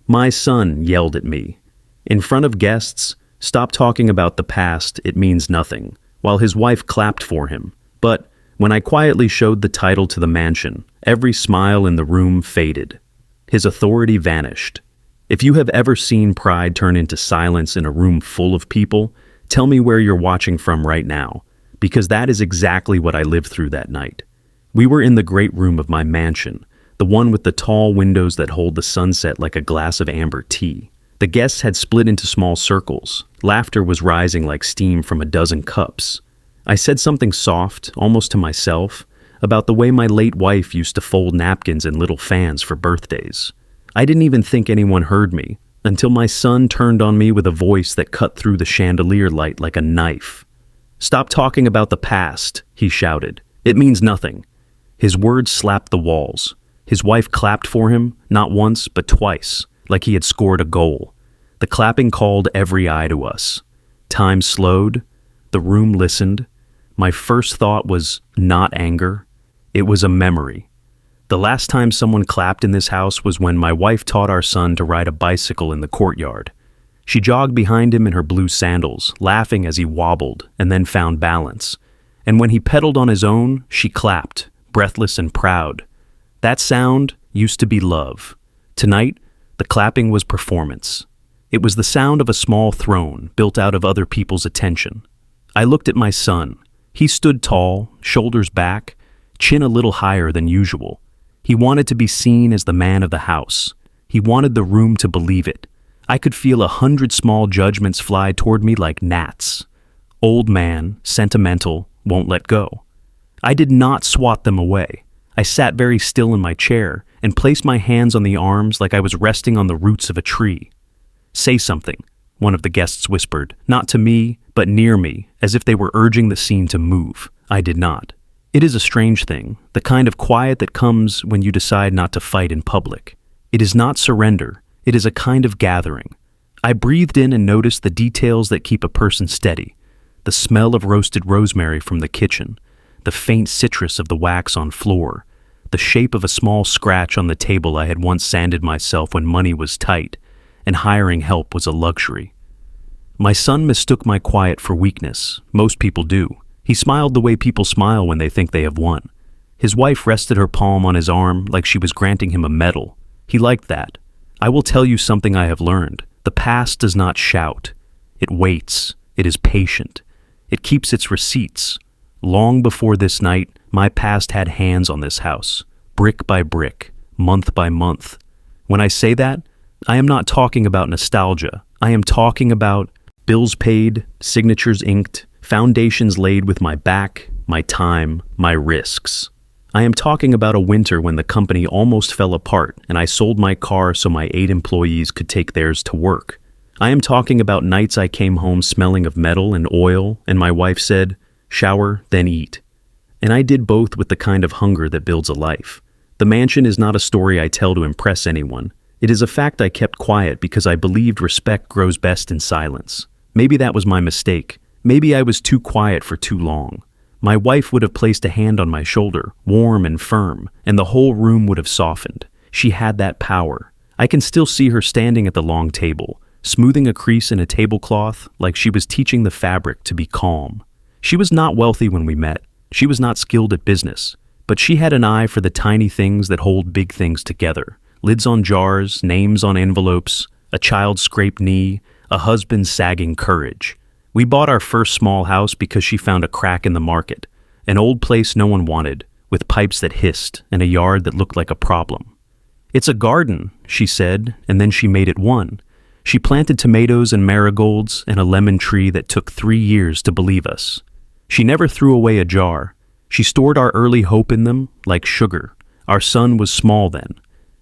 My son yelled at me. In front of guests, stop talking about the past, it means nothing, while his wife clapped for him. But when I quietly showed the title to the mansion, every smile in the room faded. His authority vanished. If you have ever seen pride turn into silence in a room full of people, tell me where you're watching from right now, because that is exactly what I lived through that night. We were in the great room of my mansion, the one with the tall windows that hold the sunset like a glass of amber tea. The guests had split into small circles. Laughter was rising like steam from a dozen cups. I said something soft, almost to myself, about the way my late wife used to fold napkins in little fans for birthdays. I didn't even think anyone heard me, until my son turned on me with a voice that cut through the chandelier light like a knife. "Stop talking about the past," he shouted. "It means nothing." His words slapped the walls. His wife clapped for him, not once, but twice, like he had scored a goal. The clapping called every eye to us. Time slowed. The room listened. My first thought was not anger. It was a memory. The last time someone clapped in this house was when my wife taught our son to ride a bicycle in the courtyard. She jogged behind him in her blue sandals, laughing as he wobbled and then found balance. And when he pedaled on his own, she clapped, breathless and proud. That sound used to be love. Tonight, the clapping was performance. It was the sound of a small throne built out of other people's attention. I looked at my son. He stood tall, shoulders back, chin a little higher than usual. He wanted to be seen as the man of the house. He wanted the room to believe it. I could feel 100 small judgments fly toward me like gnats. Old man, sentimental, won't let go. I did not swat them away. I sat very still in my chair and placed my hands on the arms like I was resting on the roots of a tree. "Say something," one of the guests whispered, not to me, but near me, as if they were urging the scene to move. I did not. It is a strange thing, the kind of quiet that comes when you decide not to fight in public. It is not surrender, it is a kind of gathering. I breathed in and noticed the details that keep a person steady. The smell of roasted rosemary from the kitchen, the faint citrus of the wax on floor, the shape of a small scratch on the table I had once sanded myself when money was tight, and hiring help was a luxury. My son mistook my quiet for weakness. Most people do. He smiled the way people smile when they think they have won. His wife rested her palm on his arm like she was granting him a medal. He liked that. I will tell you something I have learned. The past does not shout. It waits. It is patient. It keeps its receipts. Long before this night, my past had hands on this house, brick by brick, month by month. When I say that, I am not talking about nostalgia. I am talking about bills paid, signatures inked, foundations laid with my back, my time, my risks. I am talking about a winter when the company almost fell apart and I sold my car so my 8 employees could take theirs to work. I am talking about nights I came home smelling of metal and oil and my wife said, "Shower, then eat." And I did both with the kind of hunger that builds a life. The mansion is not a story I tell to impress anyone. It is a fact I kept quiet because I believed respect grows best in silence. Maybe that was my mistake. Maybe I was too quiet for too long. My wife would have placed a hand on my shoulder, warm and firm, and the whole room would have softened. She had that power. I can still see her standing at the long table, smoothing a crease in a tablecloth like she was teaching the fabric to be calm. She was not wealthy when we met. She was not skilled at business, but she had an eye for the tiny things that hold big things together. Lids on jars, names on envelopes, a child's scraped knee, a husband's sagging courage. We bought our first small house because she found a crack in the market, an old place no one wanted, with pipes that hissed and a yard that looked like a problem. "It's a garden," she said, and then she made it one. She planted tomatoes and marigolds and a lemon tree that took 3 years to believe us. She never threw away a jar. She stored our early hope in them like sugar. Our son was small then.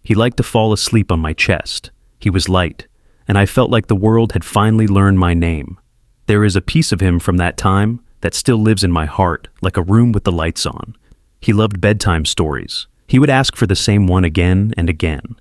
He liked to fall asleep on my chest. He was light, and I felt like the world had finally learned my name. There is a piece of him from that time that still lives in my heart, like a room with the lights on. He loved bedtime stories. He would ask for the same one again and again.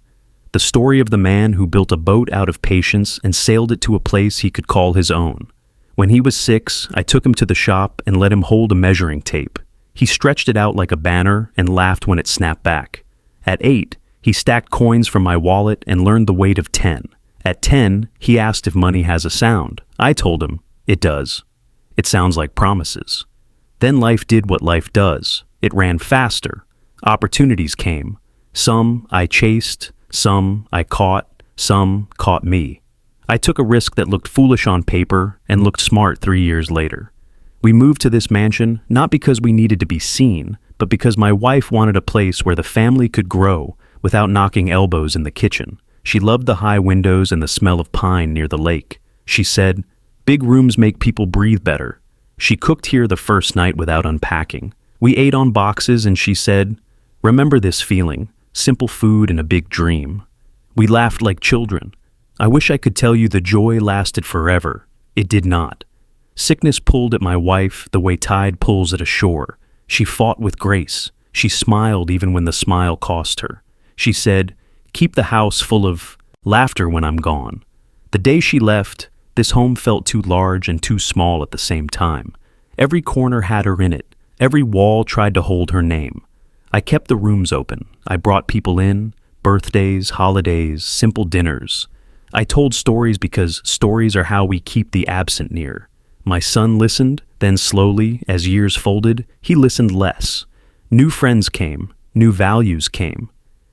The story of the man who built a boat out of patience and sailed it to a place he could call his own. When he was 6, I took him to the shop and let him hold a measuring tape. He stretched it out like a banner and laughed when it snapped back. At 8, He stacked coins from my wallet and learned the weight of 10. At 10, he asked if money has a sound. I told him, it does. It sounds like promises. Then life did what life does. It ran faster. Opportunities came. Some I chased, some I caught, some caught me. I took a risk that looked foolish on paper and looked smart 3 years later. We moved to this mansion not because we needed to be seen, but because my wife wanted a place where the family could grow without knocking elbows in the kitchen. She loved the high windows and the smell of pine near the lake. She said, "Big rooms make people breathe better." She cooked here the first night without unpacking. We ate on boxes and she said, "Remember this feeling, simple food and a big dream." We laughed like children. I wish I could tell you the joy lasted forever. It did not. Sickness pulled at my wife the way tide pulls at a shore. She fought with grace. She smiled even when the smile cost her. She said, "Keep the house full of laughter when I'm gone." The day she left, this home felt too large and too small at the same time. Every corner had her in it. Every wall tried to hold her name. I kept the rooms open. I brought people in, birthdays, holidays, simple dinners. I told stories because stories are how we keep the absent near. My son listened, then slowly, as years folded, he listened less. New friends came, new values came.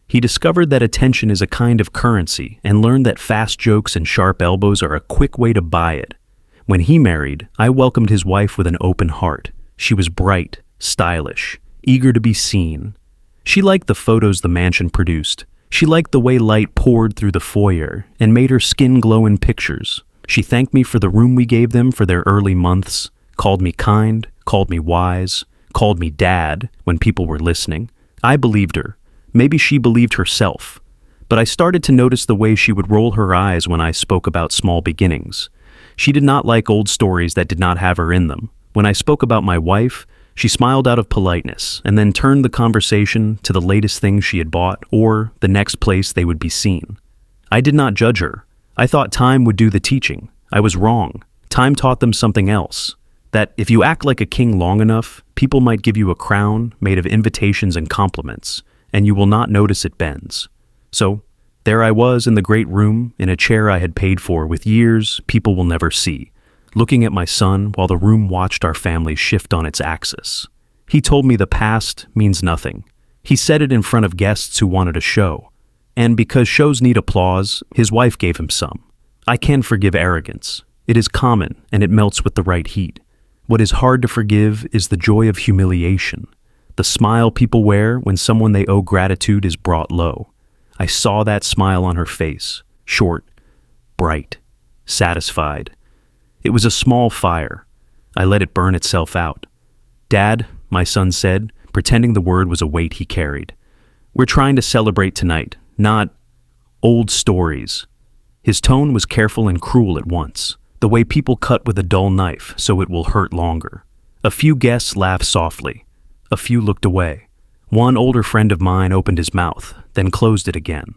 He discovered that attention is a kind of currency and learned that fast jokes and sharp elbows are a quick way to buy it. When he married, I welcomed his wife with an open heart. She was bright, stylish, eager to be seen. She liked the photos the mansion produced. She liked the way light poured through the foyer and made her skin glow in pictures. She thanked me for the room we gave them for their early months, called me kind, called me wise, called me dad when people were listening. I believed her. Maybe she believed herself. But I started to notice the way she would roll her eyes when I spoke about small beginnings. She did not like old stories that did not have her in them. When I spoke about my wife, she smiled out of politeness and then turned the conversation to the latest things she had bought or the next place they would be seen. I did not judge her. I thought time would do the teaching. I was wrong. Time taught them something else. That if you act like a king long enough, people might give you a crown made of invitations and compliments, and you will not notice it bends. So, there I was in the great room, in a chair I had paid for with years people will never see, looking at my son while the room watched our family shift on its axis. He told me the past means nothing. He said it in front of guests who wanted a show. And because shows need applause, his wife gave him some. I can forgive arrogance. It is common, and it melts with the right heat. What is hard to forgive is the joy of humiliation. The smile people wear when someone they owe gratitude is brought low. I saw that smile on her face, short, bright, satisfied. It was a small fire. I let it burn itself out. "Dad," my son said, pretending the word was a weight he carried. "We're trying to celebrate tonight, not old stories." His tone was careful and cruel at once, the way people cut with a dull knife so it will hurt longer. A few guests laughed softly. A few looked away. One older friend of mine opened his mouth, then closed it again.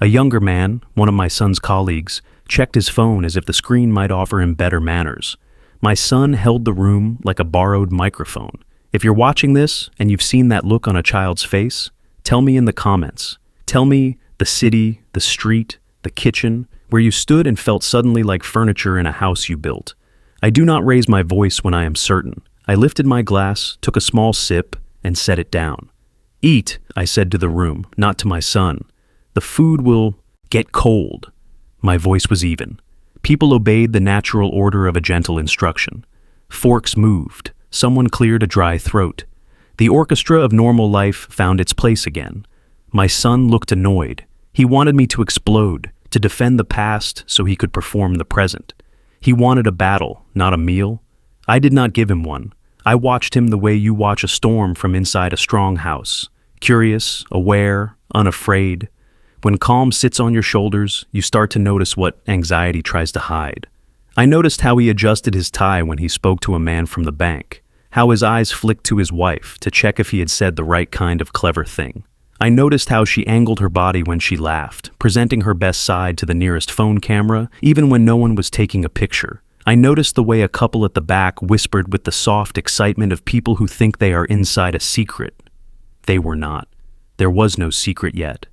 A younger man, one of my son's colleagues, checked his phone as if the screen might offer him better manners. My son held the room like a borrowed microphone. If you're watching this and you've seen that look on a child's face, tell me in the comments. Tell me the city, the street, the kitchen, where you stood and felt suddenly like furniture in a house you built. I do not raise my voice when I am certain. I lifted my glass, took a small sip, and set it down. "Eat," I said to the room, not to my son. "The food will get cold." My voice was even. People obeyed the natural order of a gentle instruction. Forks moved. Someone cleared a dry throat. The orchestra of normal life found its place again. My son looked annoyed. He wanted me to explode, to defend the past so he could perform the present. He wanted a battle, not a meal. I did not give him one. I watched him the way you watch a storm from inside a strong house. Curious, aware, unafraid. When calm sits on your shoulders, you start to notice what anxiety tries to hide. I noticed how he adjusted his tie when he spoke to a man from the bank, how his eyes flicked to his wife to check if he had said the right kind of clever thing. I noticed how she angled her body when she laughed, presenting her best side to the nearest phone camera, even when no one was taking a picture. I noticed the way a couple at the back whispered with the soft excitement of people who think they are inside a secret. They were not. There was no secret yet.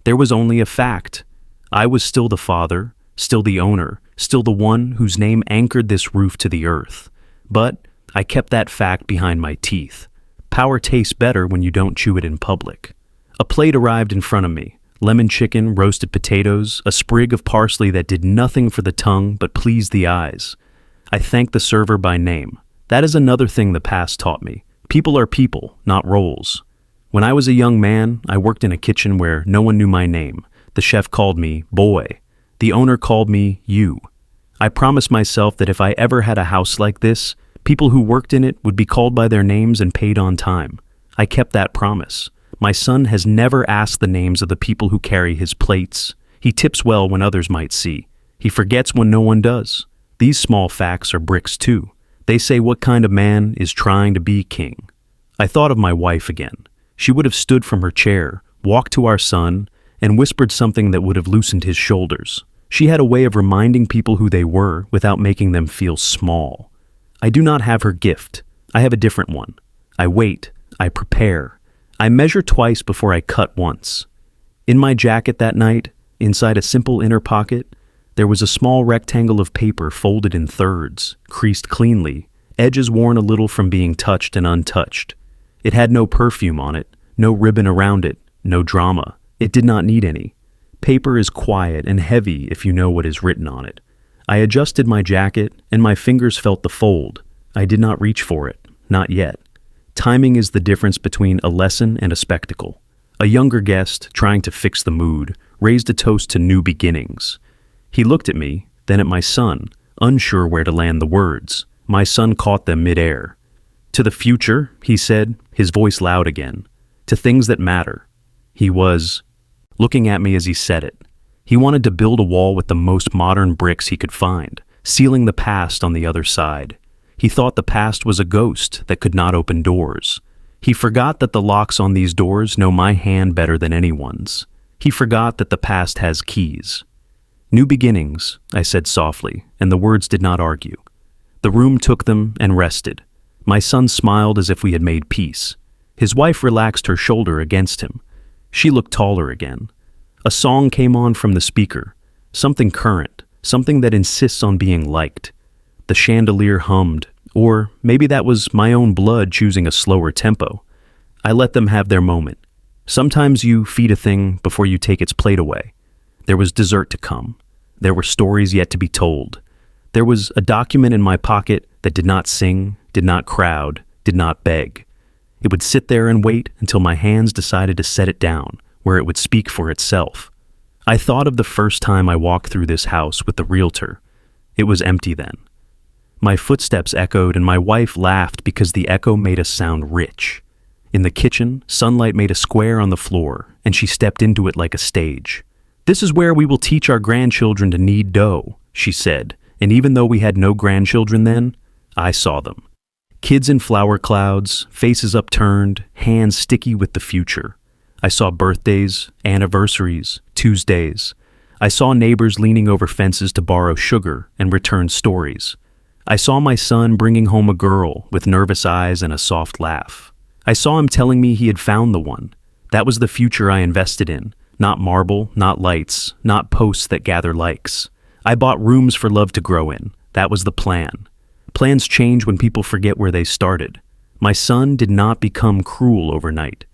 There was only a fact. I was still the father, still the owner, still the one whose name anchored this roof to the earth. But I kept that fact behind my teeth. Power tastes better when you don't chew it in public. A plate arrived in front of me. Lemon chicken, roasted potatoes, a sprig of parsley that did nothing for the tongue but pleased the eyes. I thanked the server by name. That is another thing the past taught me. People are people, not roles. When I was a young man, I worked in a kitchen where no one knew my name. The chef called me boy. The owner called me you. I promised myself that if I ever had a house like this, people who worked in it would be called by their names and paid on time. I kept that promise. My son has never asked the names of the people who carry his plates. He tips well when others might see. He forgets when no one does. These small facts are bricks too. They say what kind of man is trying to be king. I thought of my wife again. She would have stood from her chair, walked to our son, and whispered something that would have loosened his shoulders. She had a way of reminding people who they were without making them feel small. I do not have her gift. I have a different one. I wait. I prepare. I measure twice before I cut once. In my jacket that night, inside a simple inner pocket, there was a small rectangle of paper folded in thirds, creased cleanly, edges worn a little from being touched and untouched. It had no perfume on it, no ribbon around it, no drama. It did not need any. Paper is quiet and heavy if you know what is written on it. I adjusted my jacket, and my fingers felt the fold. I did not reach for it, not yet. Timing is the difference between a lesson and a spectacle. A younger guest, trying to fix the mood, raised a toast to new beginnings. He looked at me, then at my son, unsure where to land the words. My son caught them midair. To the future, he said, his voice loud again. To things that matter. He was looking at me as he said it. He wanted to build a wall with the most modern bricks he could find, sealing the past on the other side. He thought the past was a ghost that could not open doors. He forgot that the locks on these doors know my hand better than anyone's. He forgot that the past has keys. New beginnings, I said softly, and the words did not argue. The room took them and rested. My son smiled as if we had made peace. His wife relaxed her shoulder against him. She looked taller again. A song came on from the speaker, something current, something that insists on being liked. The chandelier hummed, or maybe that was my own blood choosing a slower tempo. I let them have their moment. Sometimes you feed a thing before you take its plate away. There was dessert to come. There were stories yet to be told. There was a document in my pocket that did not sing, did not crowd, did not beg. It would sit there and wait until my hands decided to set it down, where it would speak for itself. I thought of the first time I walked through this house with the realtor. It was empty then. My footsteps echoed and my wife laughed because the echo made us sound rich. In the kitchen, sunlight made a square on the floor, and she stepped into it like a stage. "This is where we will teach our grandchildren to knead dough," she said, and even though we had no grandchildren then, I saw them. Kids in flower clouds, faces upturned, hands sticky with the future. I saw birthdays, anniversaries, Tuesdays. I saw neighbors leaning over fences to borrow sugar and return stories. I saw my son bringing home a girl with nervous eyes and a soft laugh. I saw him telling me he had found the one. That was the future I invested in. Not marble, not lights, not posts that gather likes. I bought rooms for love to grow in. That was the plan. Plans change when people forget where they started. My son did not become cruel overnight.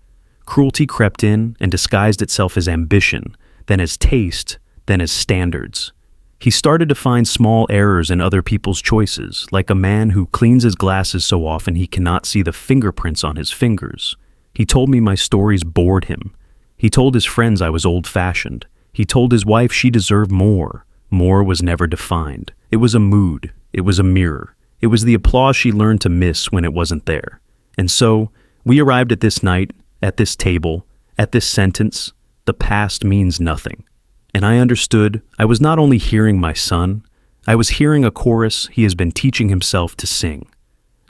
Cruelty crept in and disguised itself as ambition, then as taste, then as standards. He started to find small errors in other people's choices, like a man who cleans his glasses so often he cannot see the fingerprints on his fingers. He told me my stories bored him. He told his friends I was old-fashioned. He told his wife she deserved more. More was never defined. It was a mood. It was a mirror. It was the applause she learned to miss when it wasn't there. And so, we arrived at this night, at this table, at this sentence. The past means nothing. And I understood I was not only hearing my son, I was hearing a chorus he has been teaching himself to sing.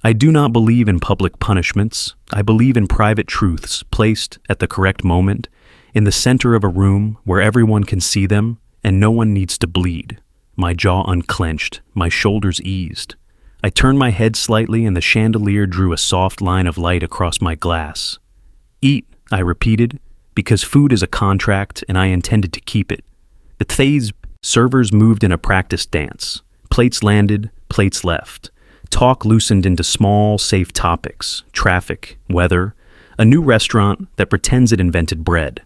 I do not believe in public punishments. I believe in private truths placed at the correct moment, in the center of a room where everyone can see them and no one needs to bleed. My jaw unclenched, my shoulders eased. I turned my head slightly and the chandelier drew a soft line of light across my glass. "Eat," I repeated. because food is a contract and I intended to keep it. The Thais servers moved in a practice dance. Plates landed, plates left. Talk loosened into small, safe topics: traffic, weather, a new restaurant that pretends it invented bread.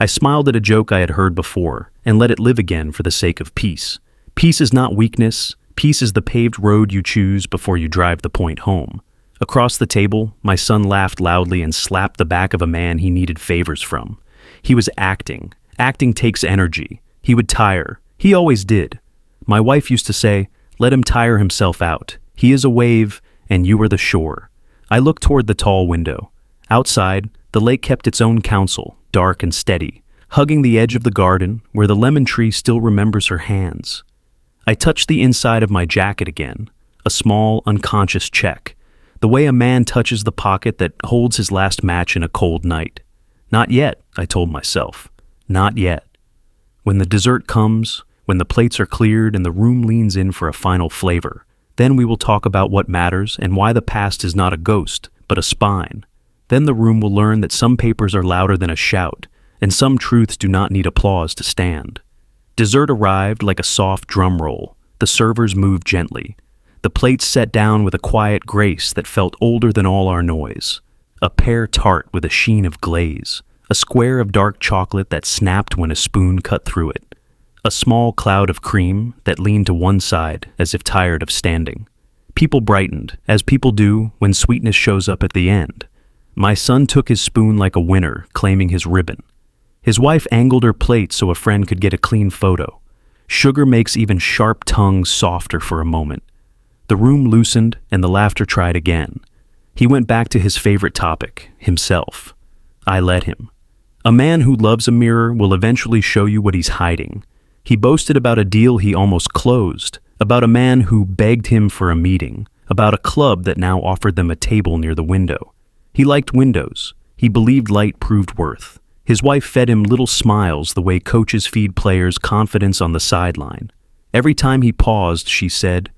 I smiled at a joke I had heard before and let it live again for the sake of peace. Peace is not weakness. Peace is the paved road you choose before you drive the point home. Across the table, my son laughed loudly and slapped the back of a man he needed favors from. He was acting. Acting takes energy. He would tire. He always did. My wife used to say, "Let him tire himself out. He is a wave, and you are the shore." I looked toward the tall window. Outside, the lake kept its own counsel, dark and steady, hugging the edge of the garden where the lemon tree still remembers her hands. I touched the inside of my jacket again, a small, unconscious check, the way a man touches the pocket that holds his last match in a cold night. Not yet, I told myself. Not yet. When the dessert comes, when the plates are cleared and the room leans in for a final flavor, then we will talk about what matters and why the past is not a ghost, but a spine. Then the room will learn that some papers are louder than a shout, and some truths do not need applause to stand. Dessert arrived like a soft drum roll. The servers moved gently. The plates set down with a quiet grace that felt older than all our noise. A pear tart with a sheen of glaze. A square of dark chocolate that snapped when a spoon cut through it. A small cloud of cream that leaned to one side as if tired of standing. People brightened, as people do when sweetness shows up at the end. My son took his spoon like a winner, claiming his ribbon. His wife angled her plate so a friend could get a clean photo. Sugar makes even sharp tongues softer for a moment. The room loosened and the laughter tried again. He went back to his favorite topic, himself. I let him. A man who loves a mirror will eventually show you what he's hiding. He boasted about a deal he almost closed, about a man who begged him for a meeting, about a club that now offered them a table near the window. He liked windows. He believed light proved worth. His wife fed him little smiles the way coaches feed players confidence on the sideline. Every time he paused, she said,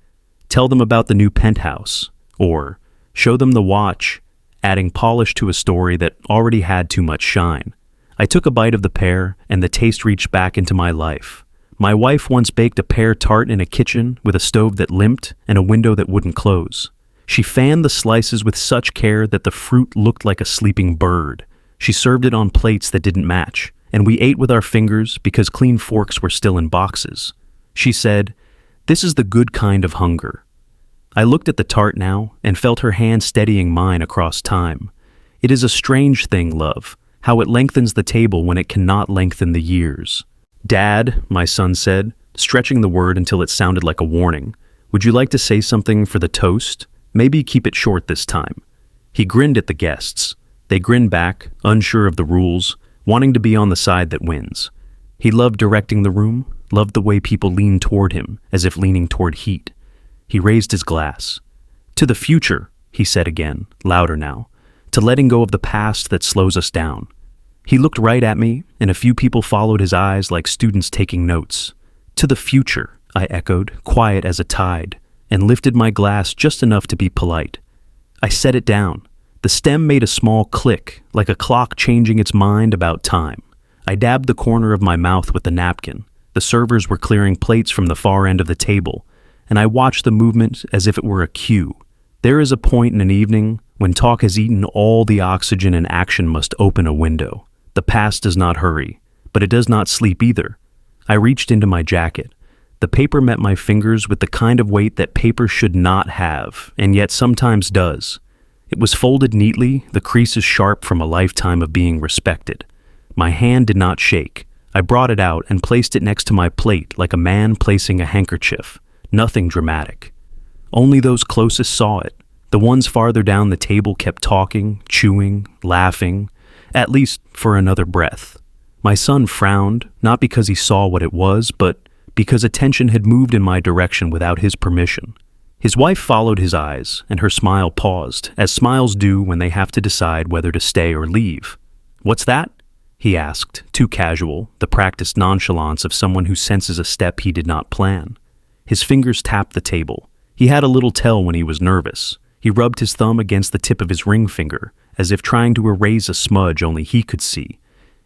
"Tell them about the new penthouse," or "Show them the watch," adding polish to a story that already had too much shine. I took a bite of the pear, and the taste reached back into my life. My wife once baked a pear tart in a kitchen with a stove that limped and a window that wouldn't close. She fanned the slices with such care that the fruit looked like a sleeping bird. She served it on plates that didn't match, and we ate with our fingers because clean forks were still in boxes. She said, "This is the good kind of hunger." I looked at the tart now and felt her hand steadying mine across time. It is a strange thing, love, how it lengthens the table when it cannot lengthen the years. "Dad," my son said, stretching the word until it sounded like a warning, "would you like to say something for the toast? Maybe keep it short this time." He grinned at the guests. They grinned back, unsure of the rules, wanting to be on the side that wins. He loved directing the room, loved the way people leaned toward him, as if leaning toward heat. He raised his glass. "To the future," he said again, louder now, "to letting go of the past that slows us down." He looked right at me, and a few people followed his eyes like students taking notes. "To the future," I echoed, quiet as a tide, and lifted my glass just enough to be polite. I set it down. The stem made a small click, like a clock changing its mind about time. I dabbed the corner of my mouth with the napkin. The servers were clearing plates from the far end of the table, and I watched the movement as if it were a cue. There is a point in an evening when talk has eaten all the oxygen and action must open a window. The past does not hurry, but it does not sleep either. I reached into my jacket. The paper met my fingers with the kind of weight that paper should not have, and yet sometimes does. It was folded neatly, the creases sharp from a lifetime of being respected. My hand did not shake. I brought it out and placed it next to my plate like a man placing a handkerchief. Nothing dramatic. Only those closest saw it. The ones farther down the table kept talking, chewing, laughing, at least for another breath. My son frowned, not because he saw what it was, but because attention had moved in my direction without his permission. His wife followed his eyes, and her smile paused, as smiles do when they have to decide whether to stay or leave. "What's that?" he asked, too casual, the practiced nonchalance of someone who senses a step he did not plan. His fingers tapped the table. He had a little tell when he was nervous. He rubbed his thumb against the tip of his ring finger, as if trying to erase a smudge only he could see.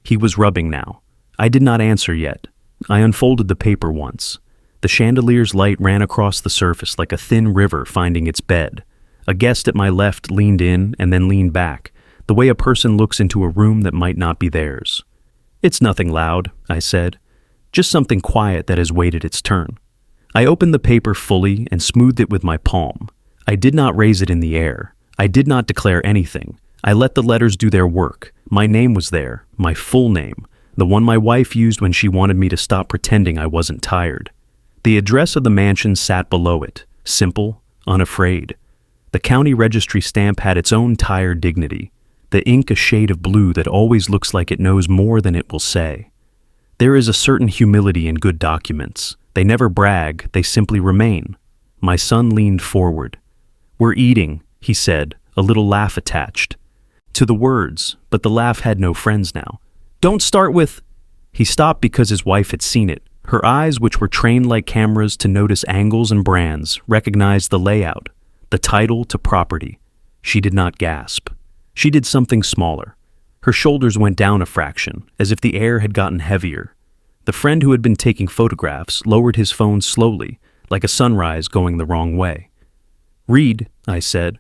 He was rubbing now. I did not answer yet. I unfolded the paper once. The chandelier's light ran across the surface like a thin river finding its bed. A guest at my left leaned in and then leaned back, the way a person looks into a room that might not be theirs. "It's nothing loud," I said. "Just something quiet that has waited its turn." I opened the paper fully and smoothed it with my palm. I did not raise it in the air. I did not declare anything. I let the letters do their work. My name was there, my full name, the one my wife used when she wanted me to stop pretending I wasn't tired. The address of the mansion sat below it, simple, unafraid. The county registry stamp had its own tired dignity, the ink a shade of blue that always looks like it knows more than it will say. There is a certain humility in good documents. They never brag, they simply remain. My son leaned forward. "We're eating," he said, a little laugh attached to the words, but the laugh had no friends now. "Don't start with—" He stopped because his wife had seen it. Her eyes, which were trained like cameras to notice angles and brands, recognized the layout, the title to property. She did not gasp. She did something smaller. Her shoulders went down a fraction, as if the air had gotten heavier. The friend who had been taking photographs lowered his phone slowly, like a sunrise going the wrong way. "Read," I said.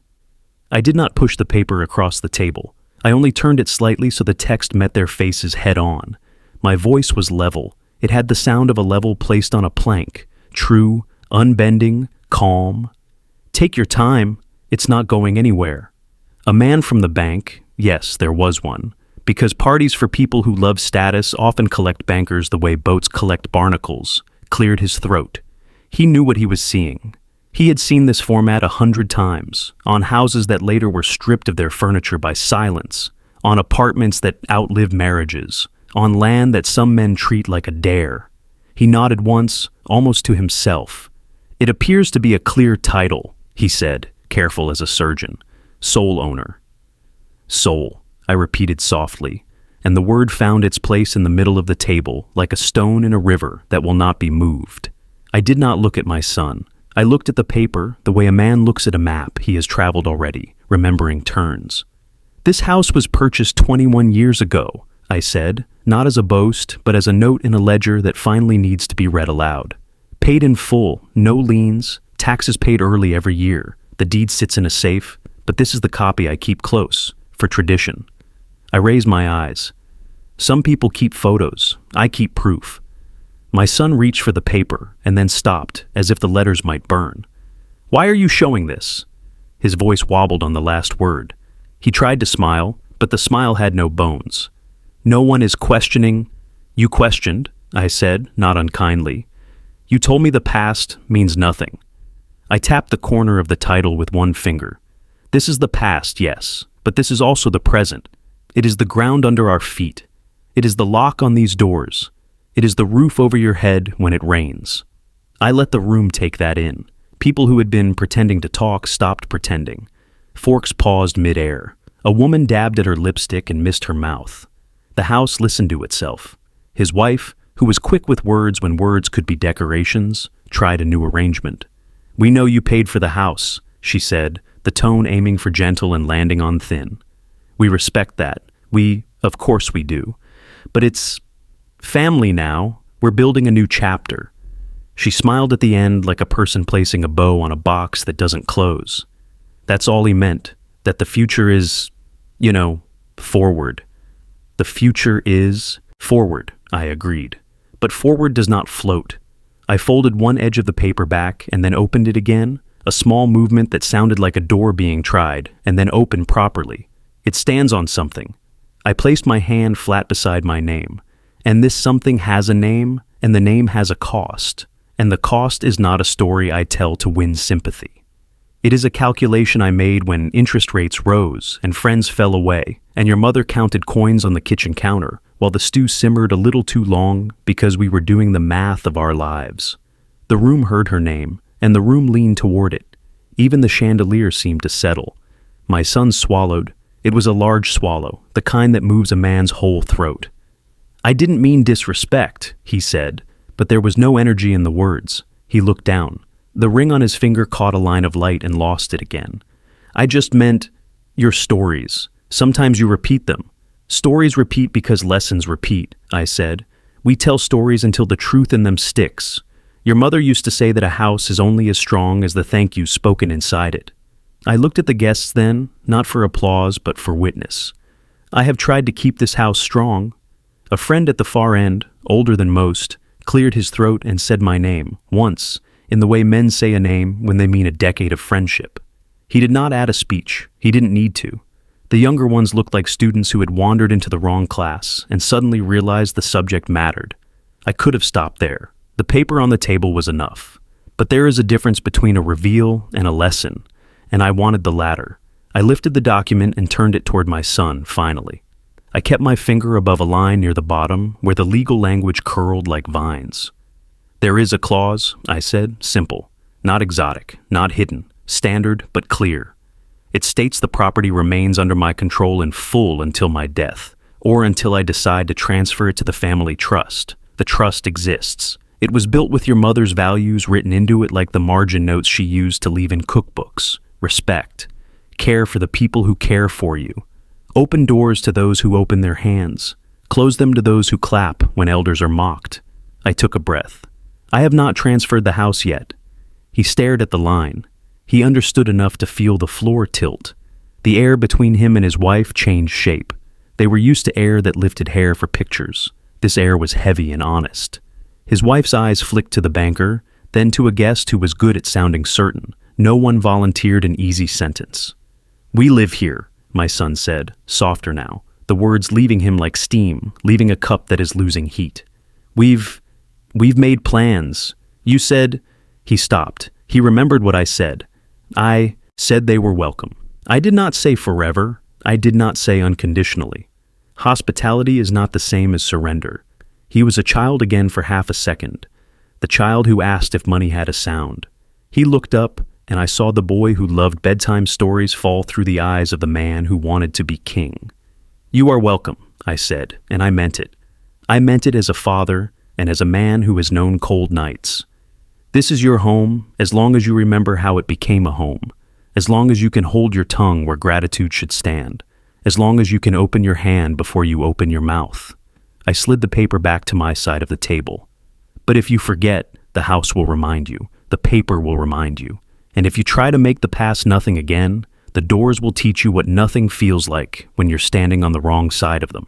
I did not push the paper across the table. I only turned it slightly so the text met their faces head on. My voice was level. It had the sound of a level placed on a plank, true, unbending, calm. "Take your time. It's not going anywhere." A man from the bank, yes, there was one, because parties for people who love status often collect bankers the way boats collect barnacles, cleared his throat. He knew what he was seeing. He had seen this format 100 times, on houses that later were stripped of their furniture by silence, on apartments that outlive marriages, on land that some men treat like a dare. He nodded once, almost to himself. "It appears to be a clear title," he said, careful as a surgeon. "Sole owner." "Sole," I repeated softly, and the word found its place in the middle of the table, like a stone in a river that will not be moved. I did not look at my son. I looked at the paper the way a man looks at a map he has traveled already, remembering turns. "This house was purchased 21 years ago," I said, not as a boast, but as a note in a ledger that finally needs to be read aloud. "Paid in full, no liens, taxes paid early every year. The deed sits in a safe, but this is the copy I keep close, for tradition." I raised my eyes. "Some people keep photos. I keep proof." My son reached for the paper and then stopped, as if the letters might burn. "Why are you showing this?" His voice wobbled on the last word. He tried to smile, but the smile had no bones. "No one is questioning—" "You questioned," I said, not unkindly. "You told me the past means nothing." I tapped the corner of the title with one finger. "This is the past, yes, but this is also the present. It is the ground under our feet. It is the lock on these doors. It is the roof over your head when it rains." I let the room take that in. People who had been pretending to talk stopped pretending. Forks paused mid-air. A woman dabbed at her lipstick and missed her mouth. The house listened to itself. His wife, who was quick with words when words could be decorations, tried a new arrangement. "We know you paid for the house," she said, the tone aiming for gentle and landing on thin. "We respect that. Of course we do. But it's family now. We're building a new chapter." She smiled at the end like a person placing a bow on a box that doesn't close. That's all he meant, that the future is, forward. "The future is forward," I agreed. "But forward does not float." I folded one edge of the paper back and then opened it again, a small movement that sounded like a door being tried and then opened properly. "It stands on something." I placed my hand flat beside my name. And this something has a name, and the name has a cost. And the cost is not a story I tell to win sympathy. It is a calculation I made when interest rates rose and friends fell away, and your mother counted coins on the kitchen counter while the stew simmered a little too long because we were doing the math of our lives. The room heard her name, and the room leaned toward it. Even the chandelier seemed to settle. My son swallowed. It was a large swallow, the kind that moves a man's whole throat. "I didn't mean disrespect," he said, but there was no energy in the words. He looked down. The ring on his finger caught a line of light and lost it again. "I just meant your stories. Sometimes you repeat them. Stories repeat because lessons repeat, I said. We tell stories until the truth in them sticks. Your mother used to say that a house is only as strong as the thank you spoken inside it. I looked at the guests then, not for applause, but for witness. I have tried to keep this house strong. A friend at the far end, older than most, cleared his throat and said my name, once, in the way men say a name when they mean a decade of friendship. He did not add a speech. He didn't need to. The younger ones looked like students who had wandered into the wrong class and suddenly realized the subject mattered. I could have stopped there. The paper on the table was enough. But there is a difference between a reveal and a lesson, and I wanted the latter. I lifted the document and turned it toward my son, finally. I kept my finger above a line near the bottom where the legal language curled like vines. There is a clause, I said, simple, not exotic, not hidden, standard but clear. It states the property remains under my control in full until my death, or until I decide to transfer it to the family trust. The trust exists. It was built with your mother's values written into it like the margin notes she used to leave in cookbooks. Respect. Care for the people who care for you. Open doors to those who open their hands. Close them to those who clap when elders are mocked. I took a breath. I have not transferred the house yet. He stared at the line. He understood enough to feel the floor tilt. The air between him and his wife changed shape. They were used to air that lifted hair for pictures. This air was heavy and honest. His wife's eyes flicked to the banker, then to a guest who was good at sounding certain. No one volunteered an easy sentence. We live here, my son said, softer now, the words leaving him like steam, leaving a cup that is losing heat. We've made plans. You said... He stopped. He remembered what I said. I said they were welcome. I did not say forever. I did not say unconditionally. Hospitality is not the same as surrender. He was a child again for half a second, the child who asked if money had a sound. He looked up, and I saw the boy who loved bedtime stories fall through the eyes of the man who wanted to be king. You are welcome, I said, and I meant it. I meant it as a father and as a man who has known cold nights. This is your home as long as you remember how it became a home, as long as you can hold your tongue where gratitude should stand, as long as you can open your hand before you open your mouth. I slid the paper back to my side of the table. But if you forget, the house will remind you, the paper will remind you, and if you try to make the past nothing again, the doors will teach you what nothing feels like when you're standing on the wrong side of them.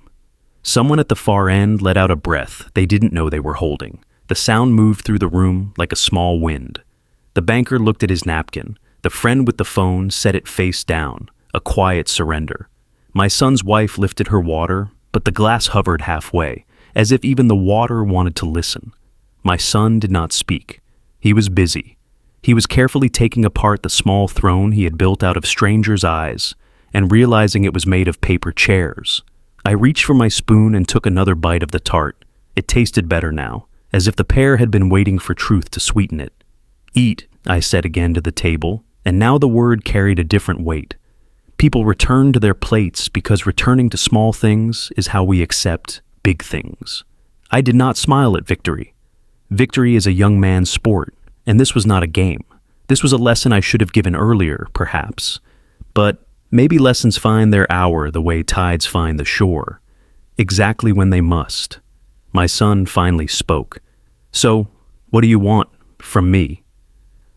Someone at the far end let out a breath they didn't know they were holding. The sound moved through the room like a small wind. The banker looked at his napkin. The friend with the phone set it face down, a quiet surrender. My son's wife lifted her water, but the glass hovered halfway, as if even the water wanted to listen. My son did not speak. He was busy. He was carefully taking apart the small throne he had built out of strangers' eyes, and realizing it was made of paper chairs. I reached for my spoon and took another bite of the tart. It tasted better now, as if the pair had been waiting for truth to sweeten it. Eat, I said again to the table, and now the word carried a different weight. People return to their plates because returning to small things is how we accept big things. I did not smile at victory. Victory is a young man's sport, and this was not a game. This was a lesson I should have given earlier, perhaps. But maybe lessons find their hour the way tides find the shore, exactly when they must. My son finally spoke. So, what do you want from me?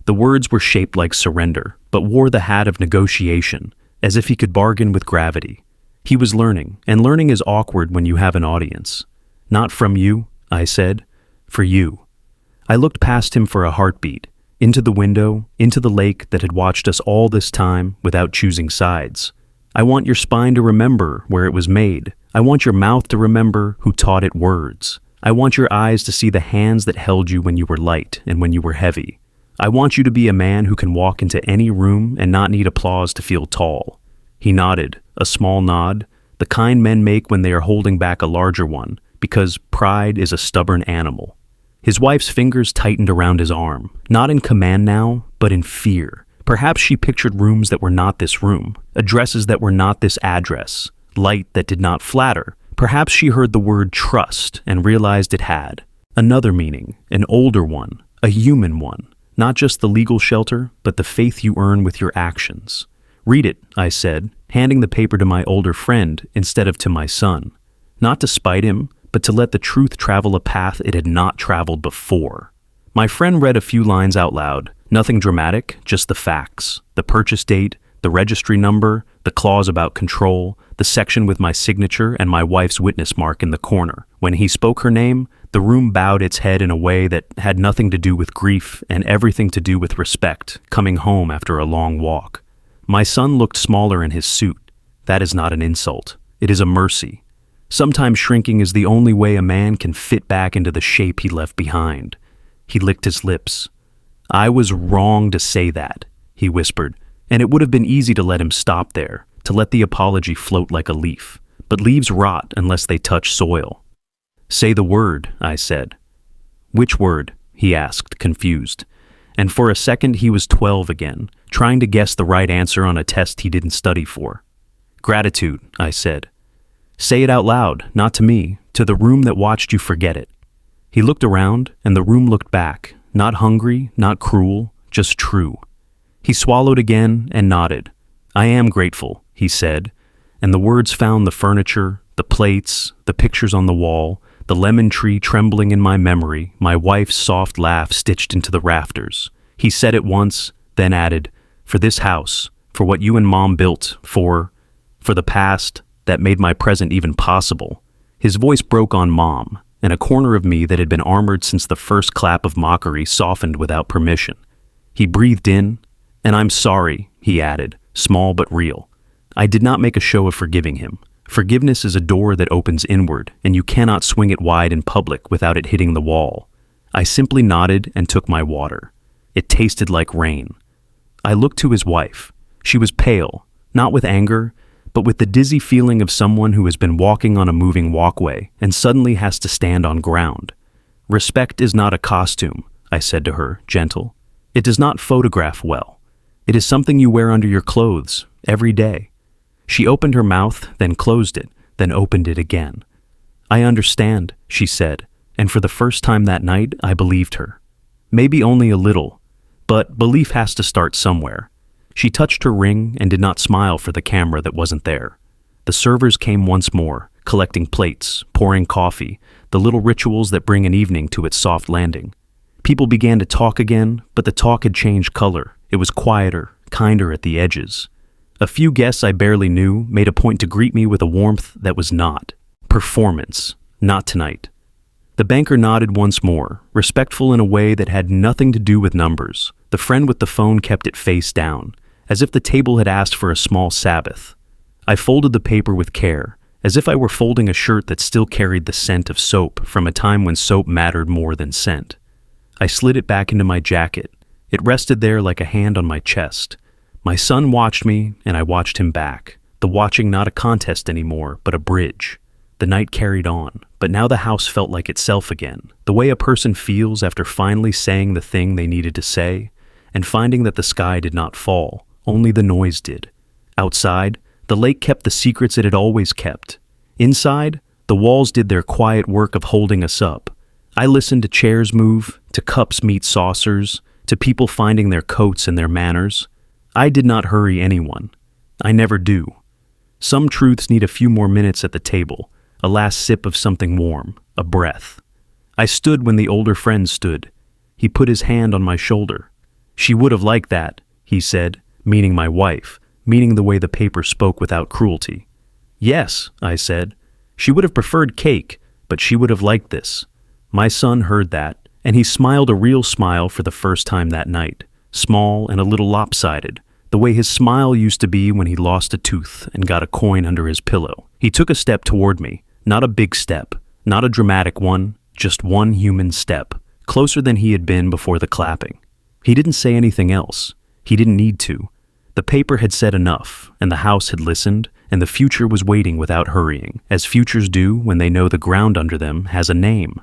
The words were shaped like surrender, but wore the hat of negotiation, as if he could bargain with gravity. He was learning, and learning is awkward when you have an audience. Not from you, I said, for you. I looked past him for a heartbeat, into the window, into the lake that had watched us all this time without choosing sides. I want your spine to remember where it was made. I want your mouth to remember who taught it words. I want your eyes to see the hands that held you when you were light and when you were heavy. I want you to be a man who can walk into any room and not need applause to feel tall. He nodded, a small nod, the kind men make when they are holding back a larger one, because pride is a stubborn animal. His wife's fingers tightened around his arm, not in command now, but in fear. Perhaps she pictured rooms that were not this room, addresses that were not this address, light that did not flatter. Perhaps she heard the word trust and realized it had another meaning, an older one, a human one, not just the legal shelter, but the faith you earn with your actions. "Read it," I said, handing the paper to my older friend instead of to my son. Not to spite him, but to let the truth travel a path it had not traveled before. My friend read a few lines out loud, nothing dramatic, just the facts, the purchase date, the registry number, the clause about control, the section with my signature and my wife's witness mark in the corner. When he spoke her name, the room bowed its head in a way that had nothing to do with grief and everything to do with respect, coming home after a long walk. My son looked smaller in his suit. That is not an insult. It is a mercy. Sometimes shrinking is the only way a man can fit back into the shape he left behind. He licked his lips. "I was wrong to say that," he whispered, and it would have been easy to let him stop there, to let the apology float like a leaf. But leaves rot unless they touch soil. "Say the word," I said. "Which word?" he asked, confused. And for a second he was 12 again, trying to guess the right answer on a test he didn't study for. "Gratitude," I said. "Say it out loud, not to me, to the room that watched you forget it." He looked around, and the room looked back, not hungry, not cruel, just true. He swallowed again and nodded. "I am grateful," he said, and the words found the furniture, the plates, the pictures on the wall, the lemon tree trembling in my memory, my wife's soft laugh stitched into the rafters. He said it once, then added, "For this house, for what you and Mom built, for the past that made my present even possible." His voice broke on Mom, and a corner of me that had been armored since the first clap of mockery softened without permission. He breathed in, "And I'm sorry," he added, small but real. I did not make a show of forgiving him. Forgiveness is a door that opens inward, and you cannot swing it wide in public without it hitting the wall. I simply nodded and took my water. It tasted like rain. I looked to his wife. She was pale, not with anger, but with the dizzy feeling of someone who has been walking on a moving walkway and suddenly has to stand on ground. "Respect is not a costume," I said to her, gentle. "It does not photograph well. It is something you wear under your clothes, every day." She opened her mouth, then closed it, then opened it again. "I understand," she said, and for the first time that night, I believed her. Maybe only a little, but belief has to start somewhere. She touched her ring and did not smile for the camera that wasn't there. The servers came once more, collecting plates, pouring coffee, the little rituals that bring an evening to its soft landing. People began to talk again, but the talk had changed color. It was quieter, kinder at the edges. A few guests I barely knew made a point to greet me with a warmth that was not. Performance, not tonight. The banker nodded once more, respectful in a way that had nothing to do with numbers. The friend with the phone kept it face down, as if the table had asked for a small Sabbath. I folded the paper with care, as if I were folding a shirt that still carried the scent of soap from a time when soap mattered more than scent. I slid it back into my jacket. It rested there like a hand on my chest. My son watched me, and I watched him back. The watching not a contest anymore, but a bridge. The night carried on, but now the house felt like itself again, the way a person feels after finally saying the thing they needed to say, and finding that the sky did not fall, only the noise did. Outside, the lake kept the secrets it had always kept. Inside, the walls did their quiet work of holding us up. I listened to chairs move, to cups meet saucers, to people finding their coats and their manners. I did not hurry anyone. I never do. Some truths need a few more minutes at the table, a last sip of something warm, a breath. I stood when the older friend stood. He put his hand on my shoulder. "She would have liked that," he said, meaning my wife, meaning the way the paper spoke without cruelty. "Yes," I said. "She would have preferred cake, but she would have liked this." My son heard that, and he smiled a real smile for the first time that night, small and a little lopsided, the way his smile used to be when he lost a tooth and got a coin under his pillow. He took a step toward me, not a big step, not a dramatic one, just one human step, closer than he had been before the clapping. He didn't say anything else. He didn't need to. The paper had said enough, and the house had listened, and the future was waiting without hurrying, as futures do when they know the ground under them has a name.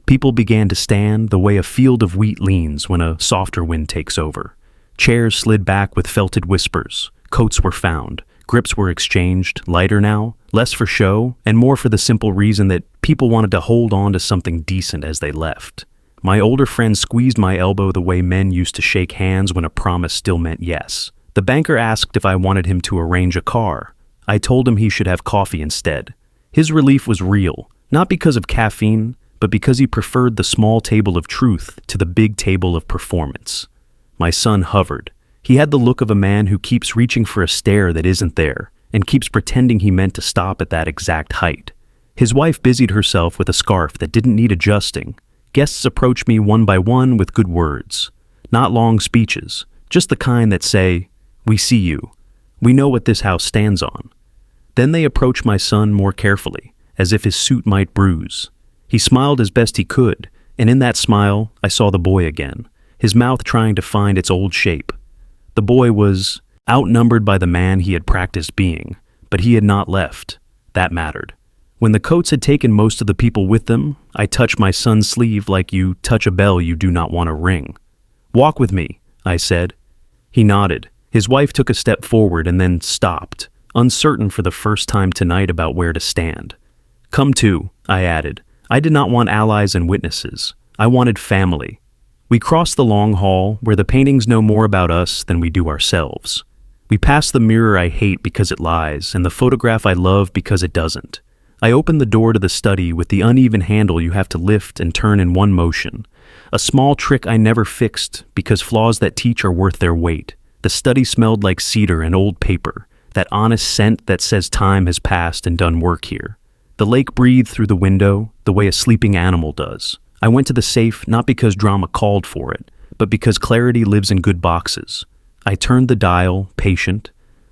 People began to stand the way a field of wheat leans when a softer wind takes over. Chairs slid back with felted whispers. Coats were found. Grips were exchanged, lighter now, less for show, and more for the simple reason that people wanted to hold on to something decent as they left. My older friend squeezed my elbow the way men used to shake hands when a promise still meant yes. The The banker asked if I wanted him to arrange a car. I told him he should have coffee instead. His relief was real, not because of caffeine, but because he preferred the small table of truth to the big table of performance. My son hovered. He had the look of a man who keeps reaching for a stair that isn't there, and keeps pretending he meant to stop at that exact height. His wife busied herself with a scarf that didn't need adjusting. Guests approached me one by one with good words. Not long speeches, just the kind that say, "We see you. We know what this house stands on." Then they approached my son more carefully, as if his suit might bruise. He smiled as best he could, and in that smile, I saw the boy again, his mouth trying to find its old shape. The boy was outnumbered by the man he had practiced being, but he had not left. That mattered. When the Coates had taken most of the people with them, I touched my son's sleeve like you touch a bell you do not want to ring. "Walk with me," I said. He nodded. His wife took a step forward and then stopped, uncertain for the first time tonight about where to stand. "Come too," I added. I did not want allies and witnesses. I wanted family. We crossed the long hall where the paintings know more about us than we do ourselves. We passed the mirror I hate because it lies, and the photograph I love because it doesn't. I opened the door to the study with the uneven handle you have to lift and turn in one motion. A small trick I never fixed because flaws that teach are worth their weight. The study smelled like cedar and old paper, that honest scent that says time has passed and done work here. The lake breathed through the window the way a sleeping animal does. I went to the safe not because drama called for it, but because clarity lives in good boxes. I turned the dial, patient,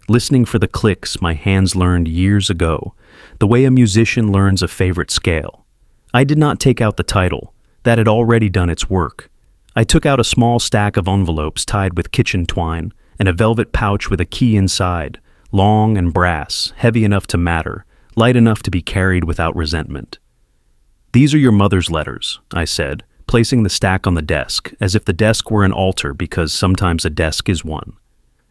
listening for the clicks my hands learned years ago, the way a musician learns a favorite scale. I did not take out the title. That had already done its work. I took out a small stack of envelopes tied with kitchen twine and a velvet pouch with a key inside, long and brass, heavy enough to matter, light enough to be carried without resentment. "These are your mother's letters," I said, placing the stack on the desk, as if the desk were an altar because sometimes a desk is one.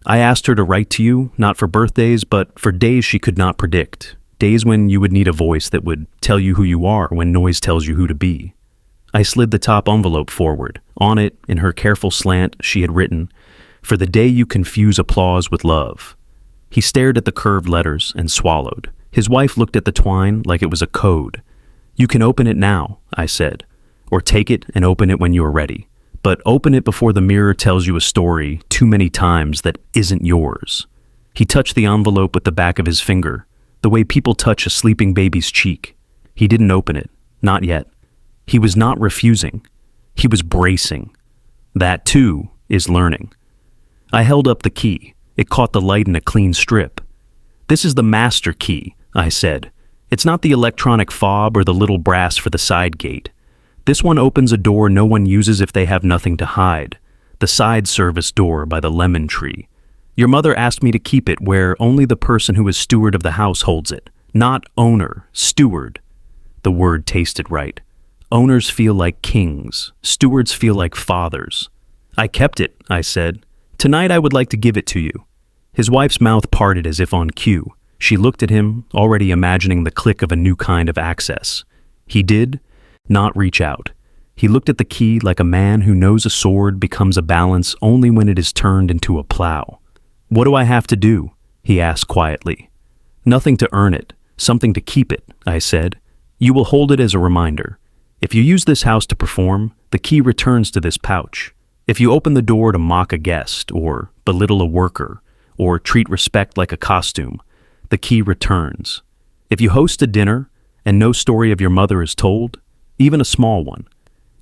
"I asked her to write to you, not for birthdays, but for days she could not predict, days when you would need a voice that would tell you who you are when noise tells you who to be." I slid the top envelope forward. On it, in her careful slant, she had written, "For the day you confuse applause with love." He stared at the curved letters and swallowed. His wife looked at the twine like it was a code. "You can open it now," I said, "or take it and open it when you are ready. But open it before the mirror tells you a story too many times that isn't yours." He touched the envelope with the back of his finger, the way people touch a sleeping baby's cheek. He didn't open it, not yet. He was not refusing. He was bracing. That, too, is learning. I held up the key. It caught the light in a clean strip. "This is the master key," I said. "It's not the electronic fob or the little brass for the side gate. This one opens a door no one uses if they have nothing to hide. The side service door by the lemon tree. Your mother asked me to keep it where only the person who is steward of the house holds it. Not owner, steward." The word tasted right. Owners feel like kings. Stewards feel like fathers. "I kept it," I said. "Tonight I would like to give it to you." His wife's mouth parted as if on cue. She looked at him, already imagining the click of a new kind of access. He did not reach out. He looked at the key like a man who knows a sword becomes a balance only when it is turned into a plow. "What do I have to do?" he asked quietly. "Nothing to earn it, something to keep it," I said. "You will hold it as a reminder. If you use this house to perform, the key returns to this pouch. If you open the door to mock a guest, or belittle a worker, or treat respect like a costume, the key returns. If you host a dinner and no story of your mother is told, even a small one,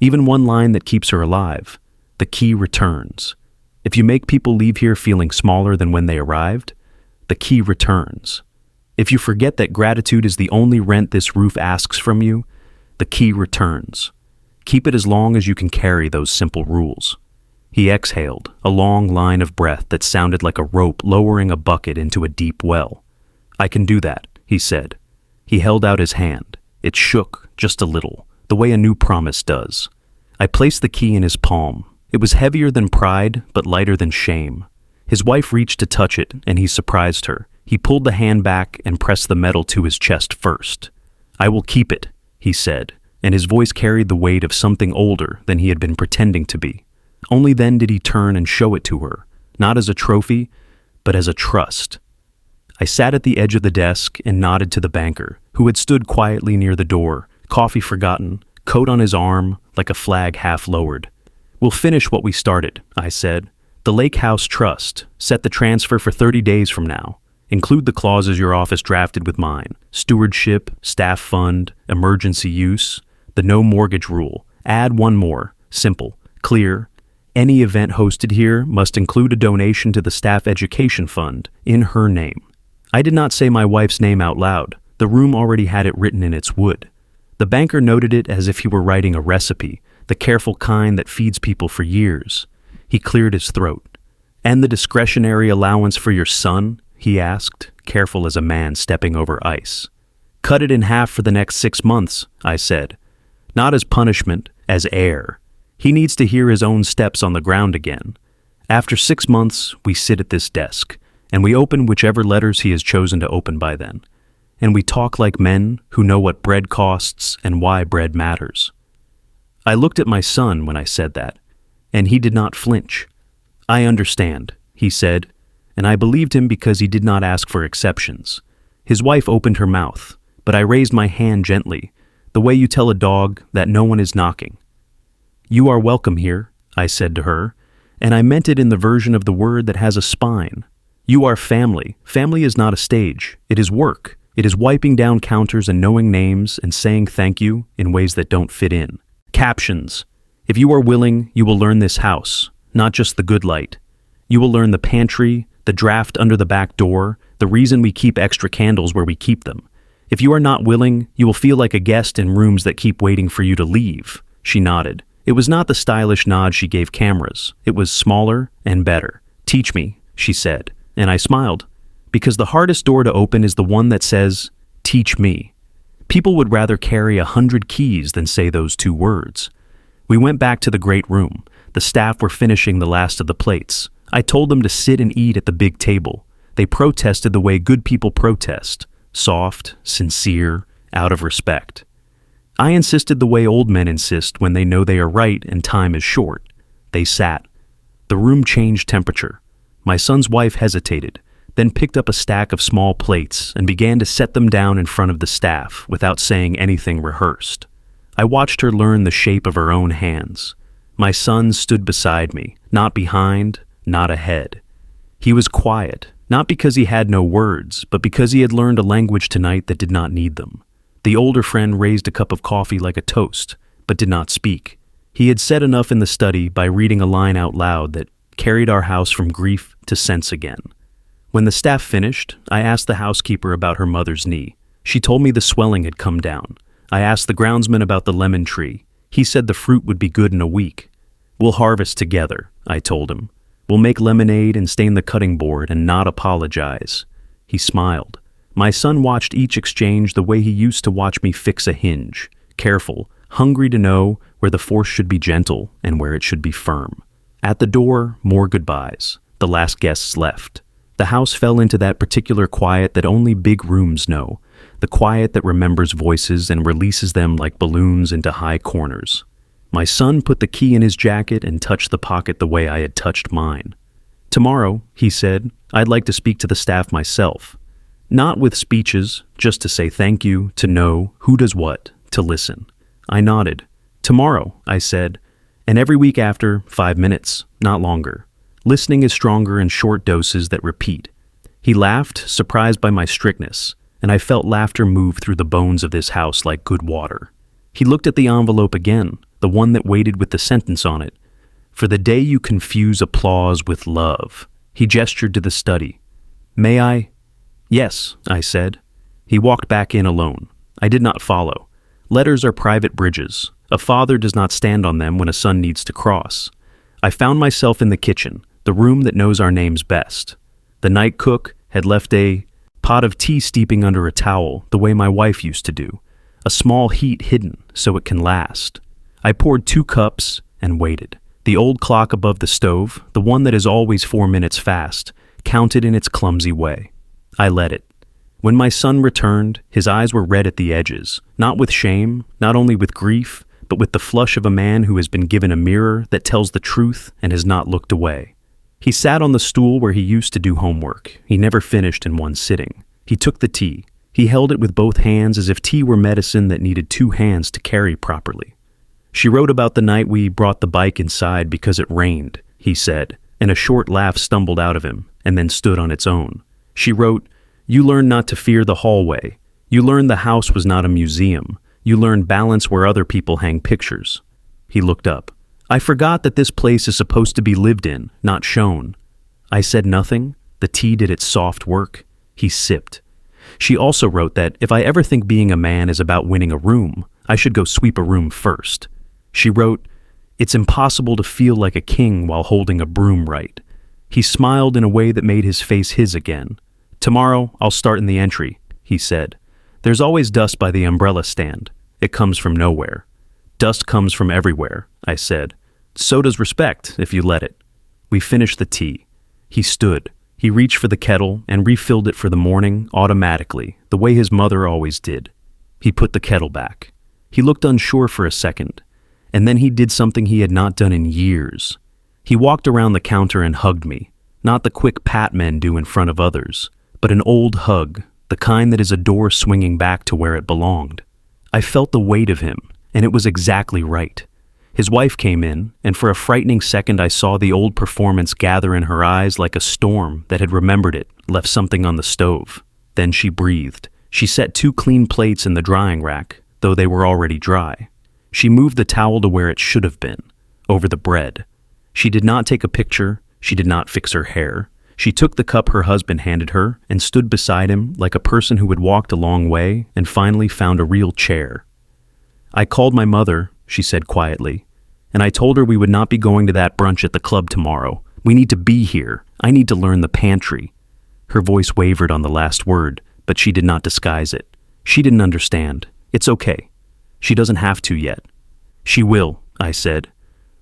even one line that keeps her alive, the key returns. If you make people leave here feeling smaller than when they arrived, the key returns. If you forget that gratitude is the only rent this roof asks from you, the key returns. Keep it as long as you can carry those simple rules." He exhaled, a long line of breath that sounded like a rope lowering a bucket into a deep well. "I can do that," he said. He held out his hand. It shook just a little, the way a new promise does. I placed the key in his palm. It was heavier than pride, but lighter than shame. His wife reached to touch it, and he surprised her. He pulled the hand back and pressed the metal to his chest first. "I will keep it," he said, and his voice carried the weight of something older than he had been pretending to be. Only then did he turn and show it to her, not as a trophy, but as a trust. I sat at the edge of the desk and nodded to the banker, who had stood quietly near the door, coffee forgotten, coat on his arm, like a flag half lowered. "We'll finish what we started," I said. "The Lake House Trust. Set the transfer for 30 days from now. Include the clauses your office drafted with mine. Stewardship, staff fund, emergency use, the no mortgage rule. Add one more. Simple, clear. Any event hosted here must include a donation to the staff education fund in her name." I did not say my wife's name out loud. The room already had it written in its wood. The banker noted it as if he were writing a recipe, the careful kind that feeds people for years. He cleared his throat. "And the discretionary allowance for your son?" he asked, careful as a man stepping over ice. "Cut it in half for the next 6 months," I said. "Not as punishment, as air. He needs to hear his own steps on the ground again. After 6 months, we sit at this desk, and we open whichever letters he has chosen to open by then. And we talk like men who know what bread costs and why bread matters." I looked at my son when I said that, and he did not flinch. "I understand," he said, and I believed him because he did not ask for exceptions. His wife opened her mouth, but I raised my hand gently, the way you tell a dog that no one is knocking. "You are welcome here," I said to her, and I meant it in the version of the word that has a spine. "You are family. Family is not a stage. It is work. It is wiping down counters and knowing names and saying thank you in ways that don't fit in. Captions. If you are willing, you will learn this house, not just the good light. You will learn the pantry, the draft under the back door, the reason we keep extra candles where we keep them. If you are not willing, you will feel like a guest in rooms that keep waiting for you to leave." She nodded. It was not the stylish nod she gave cameras. It was smaller and better. "Teach me," she said, and I smiled. Because the hardest door to open is the one that says, "Teach me." People would rather carry 100 keys than say those 2 words. We went back to the great room. The staff were finishing the last of the plates. I told them to sit and eat at the big table. They protested the way good people protest, soft, sincere, out of respect. I insisted the way old men insist when they know they are right and time is short. They sat. The room changed temperature. My son's wife hesitated, then picked up a stack of small plates and began to set them down in front of the staff without saying anything rehearsed. I watched her learn the shape of her own hands. My son stood beside me, not behind, not ahead. He was quiet, not because he had no words, but because he had learned a language tonight that did not need them. The older friend raised a cup of coffee like a toast, but did not speak. He had said enough in the study by reading a line out loud that carried our house from grief to sense again. When the staff finished, I asked the housekeeper about her mother's knee. She told me the swelling had come down. I asked the groundsman about the lemon tree. He said the fruit would be good in a week. "We'll harvest together," I told him. "We'll make lemonade and stain the cutting board and not apologize." He smiled. My son watched each exchange the way he used to watch me fix a hinge, careful, hungry to know where the force should be gentle and where it should be firm. At the door, more goodbyes. The last guests left. The house fell into that particular quiet that only big rooms know, the quiet that remembers voices and releases them like balloons into high corners. My son put the key in his jacket and touched the pocket the way I had touched mine. "Tomorrow," he said, "I'd like to speak to the staff myself. Not with speeches, just to say thank you, to know who does what, to listen." I nodded. "Tomorrow," I said, "and every week after, 5 minutes, not longer. Listening is stronger in short doses that repeat." He laughed, surprised by my strictness, and I felt laughter move through the bones of this house like good water. He looked at the envelope again, the one that waited with the sentence on it. "For the day you confuse applause with love." He gestured to the study. "May I?" "Yes," I said. He walked back in alone. I did not follow. Letters are private bridges. A father does not stand on them when a son needs to cross. I found myself in the kitchen, the room that knows our names best. The night cook had left a pot of tea steeping under a towel, the way my wife used to do, a small heat hidden so it can last. I poured 2 cups and waited. The old clock above the stove, the one that is always 4 minutes fast, counted in its clumsy way. I let it. When my son returned, his eyes were red at the edges, not with shame, not only with grief, but with the flush of a man who has been given a mirror that tells the truth and has not looked away. He sat on the stool where he used to do homework. He never finished in one sitting. He took the tea. He held it with both hands as if tea were medicine that needed two hands to carry properly. She wrote about the night we brought the bike inside because it rained, he said, and a short laugh stumbled out of him and then stood on its own. She wrote, "You learn not to fear the hallway. You learn the house was not a museum. You learn balance where other people hang pictures." He looked up. "I forgot that this place is supposed to be lived in, not shown." I said nothing. The tea did its soft work. He sipped. She also wrote that if I ever think being a man is about winning a room, I should go sweep a room first. She wrote, "It's impossible to feel like a king while holding a broom right." He smiled in a way that made his face his again. "Tomorrow, I'll start in the entry," he said. "There's always dust by the umbrella stand. It comes from nowhere." "Dust comes from everywhere," I said. "So does respect, if you let it." We finished the tea. He stood. He reached for the kettle and refilled it for the morning automatically, the way his mother always did. He put the kettle back. He looked unsure for a second, and then he did something he had not done in years. He walked around the counter and hugged me, not the quick pat men do in front of others, but an old hug, the kind that is a door swinging back to where it belonged. I felt the weight of him, and it was exactly right. His wife came in, and for a frightening second I saw the old performance gather in her eyes like a storm that had remembered it, left something on the stove. Then she breathed. She set 2 clean plates in the drying rack, though they were already dry. She moved the towel to where it should have been, over the bread. She did not take a picture. She did not fix her hair. She took the cup her husband handed her and stood beside him like a person who had walked a long way and finally found a real chair. "I called my mother," she said quietly, "and I told her we would not be going to that brunch at the club tomorrow. We need to be here. I need to learn the pantry." Her voice wavered on the last word, but she did not disguise it. She didn't understand. "It's okay. She doesn't have to yet." "She will," I said.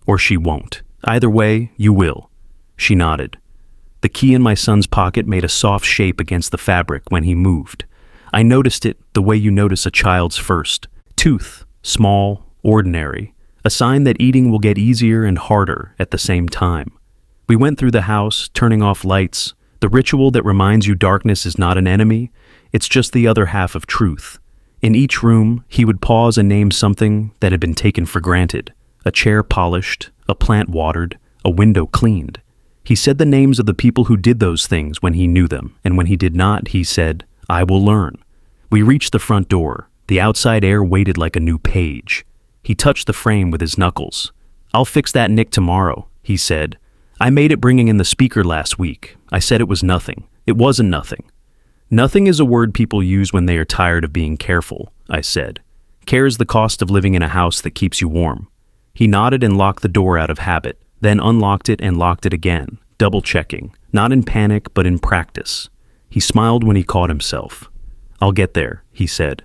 "Or she won't. Either way, you will." She nodded. The key in my son's pocket made a soft shape against the fabric when he moved. I noticed it the way you notice a child's first tooth, small, ordinary, a sign that eating will get easier and harder at the same time. We went through the house, turning off lights, the ritual that reminds you darkness is not an enemy, it's just the other half of truth. In each room, he would pause and name something that had been taken for granted. A chair polished, a plant watered, a window cleaned. He said the names of the people who did those things when he knew them, and when he did not, he said, "I will learn." We reached the front door. The outside air waited like a new page. He touched the frame with his knuckles. "I'll fix that nick tomorrow," he said. "I made it bringing in the speaker last week. I said it was nothing. It wasn't nothing." "Nothing is a word people use when they are tired of being careful," I said. "Care is the cost of living in a house that keeps you warm." He nodded and locked the door out of habit, then unlocked it and locked it again, double-checking, not in panic but in practice. He smiled when he caught himself. "I'll get there," he said.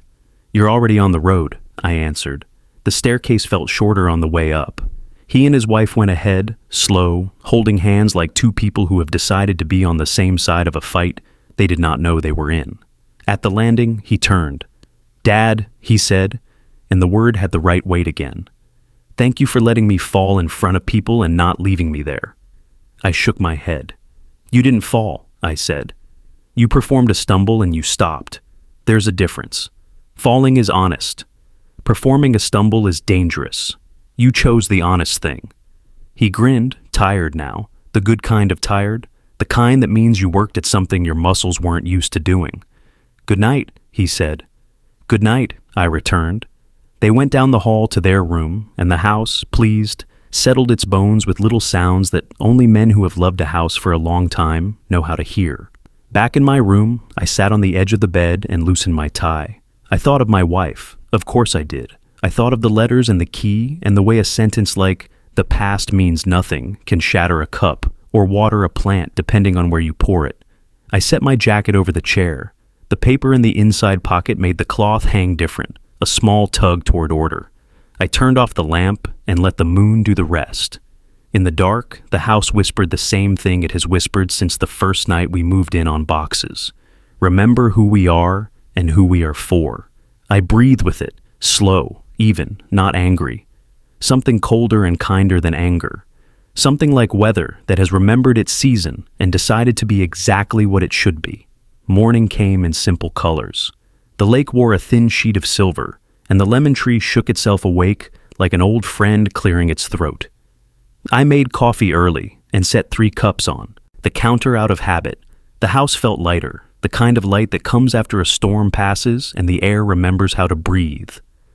"You're already on the road," I answered. The staircase felt shorter on the way up. He and his wife went ahead, slow, holding hands like two people who have decided to be on the same side of a fight they did not know they were in. At the landing, he turned. "Dad," he said, and the word had the right weight again. "Thank you for letting me fall in front of people and not leaving me there." I shook my head. "You didn't fall," I said. "You performed a stumble and you stopped. There's a difference. Falling is honest. Performing a stumble is dangerous. You chose the honest thing." He grinned, tired now, the good kind of tired, the kind that means you worked at something your muscles weren't used to doing. "Good night," he said. "Good night," I returned. They went down the hall to their room, and the house, pleased, settled its bones with little sounds that only men who have loved a house for a long time know how to hear. Back in my room, I sat on the edge of the bed and loosened my tie. I thought of my wife. Of course I did. I thought of the letters and the key and the way a sentence like, "the past means nothing," can shatter a cup or water a plant depending on where you pour it. I set my jacket over the chair. The paper in the inside pocket made the cloth hang different, a small tug toward order. I turned off the lamp and let the moon do the rest. In the dark, the house whispered the same thing it has whispered since the first night we moved in on boxes. Remember who we are and who we are for. I breathed with it, slow, even, not angry. Something colder and kinder than anger. Something like weather that has remembered its season and decided to be exactly what it should be. Morning came in simple colors. The lake wore a thin sheet of silver, and the lemon tree shook itself awake like an old friend clearing its throat. I made coffee early and set 3 cups on, the counter out of habit. The house felt lighter, the kind of light that comes after a storm passes and the air remembers how to breathe.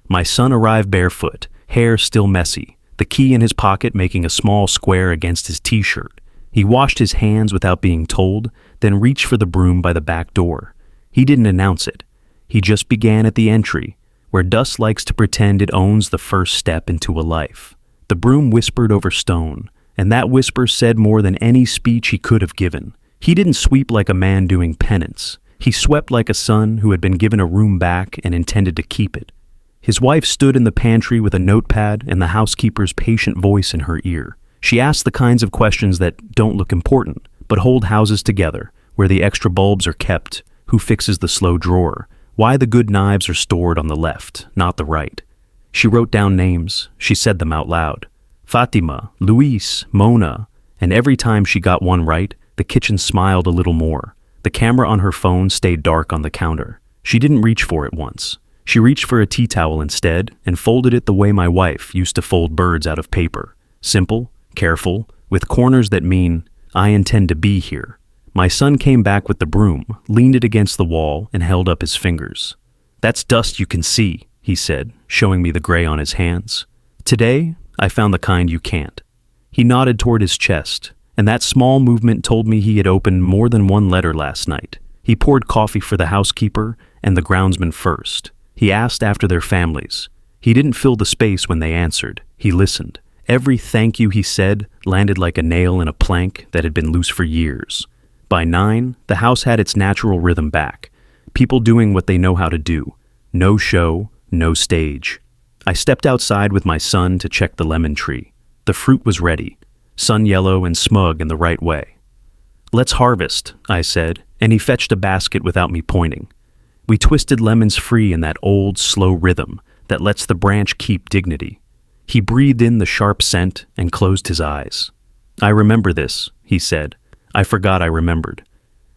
My son arrived barefoot, hair still messy, the key in his pocket making a small square against his t-shirt. He washed his hands without being told, then reached for the broom by the back door. He didn't announce it. He just began at the entry, where dust likes to pretend it owns the first step into a life. The broom whispered over stone, and that whisper said more than any speech he could have given. He didn't sweep like a man doing penance. He swept like a son who had been given a room back and intended to keep it. His wife stood in the pantry with a notepad and the housekeeper's patient voice in her ear. She asked the kinds of questions that don't look important, but hold houses together, where the extra bulbs are kept, who fixes the slow drawer, why the good knives are stored on the left, not the right. She wrote down names. She said them out loud. Fatima, Luis, Mona, and every time she got one right, the kitchen smiled a little more. The camera on her phone stayed dark on the counter. She didn't reach for it once. She reached for a tea towel instead and folded it the way my wife used to fold birds out of paper. Simple, careful, with corners that mean, I intend to be here. My son came back with the broom, leaned it against the wall, and held up his fingers. That's dust you can see, he said, showing me the gray on his hands. Today, I found the kind you can't. He nodded toward his chest, and that small movement told me he had opened more than one letter last night. He poured coffee for the housekeeper and the groundsman first. He asked after their families. He didn't fill the space when they answered. He listened. Every thank you he said landed like a nail in a plank that had been loose for years. By 9, the house had its natural rhythm back. People doing what they know how to do. No show, no stage. I stepped outside with my son to check the lemon tree. The fruit was ready, sun yellow and smug in the right way. Let's harvest, I said, and he fetched a basket without me pointing. We twisted lemons free in that old, slow rhythm that lets the branch keep dignity. He breathed in the sharp scent and closed his eyes. I remember this, he said. I forgot I remembered.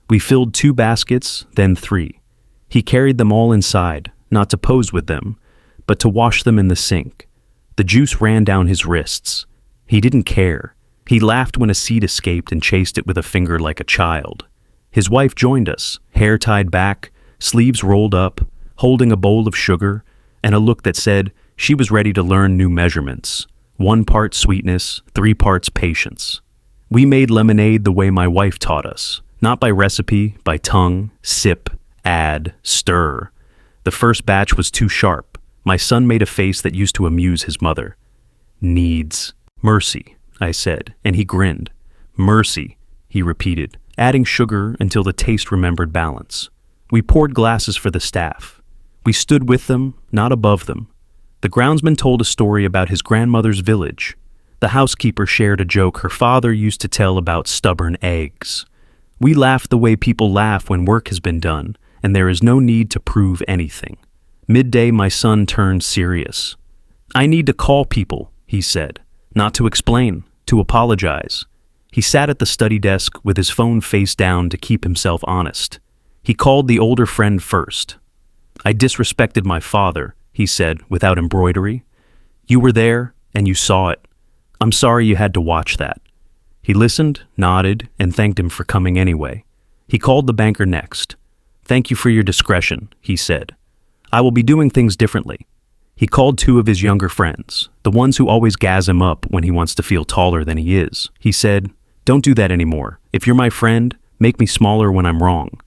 We filled 2 baskets, then 3. He carried them all inside, not to pose with them, but to wash them in the sink. The juice ran down his wrists. He didn't care. He laughed when a seed escaped and chased it with a finger like a child. His wife joined us, hair tied back, sleeves rolled up, holding a bowl of sugar, and a look that said she was ready to learn new measurements. 1 part sweetness, 3 parts patience. We made lemonade the way my wife taught us, not by recipe, by tongue, sip, add, stir. The first batch was too sharp. My son made a face that used to amuse his mother. Needs mercy, I said, and he grinned. Mercy, he repeated, adding sugar until the taste remembered balance. We poured glasses for the staff. We stood with them, not above them. The groundsman told a story about his grandmother's village. The housekeeper shared a joke her father used to tell about stubborn eggs. We laughed the way people laugh when work has been done, and there is no need to prove anything. Midday, my son turned serious. I need to call people, he said, not to explain, to apologize. He sat at the study desk with his phone face down to keep himself honest. He called the older friend first. I disrespected my father, he said, without embroidery. You were there, and you saw it. I'm sorry you had to watch that. He listened, nodded, and thanked him for coming anyway. He called the banker next. Thank you for your discretion, he said. I will be doing things differently. He called 2 of his younger friends, the ones who always gas him up when he wants to feel taller than he is. He said, don't do that anymore. If you're my friend, make me smaller when I'm wrong.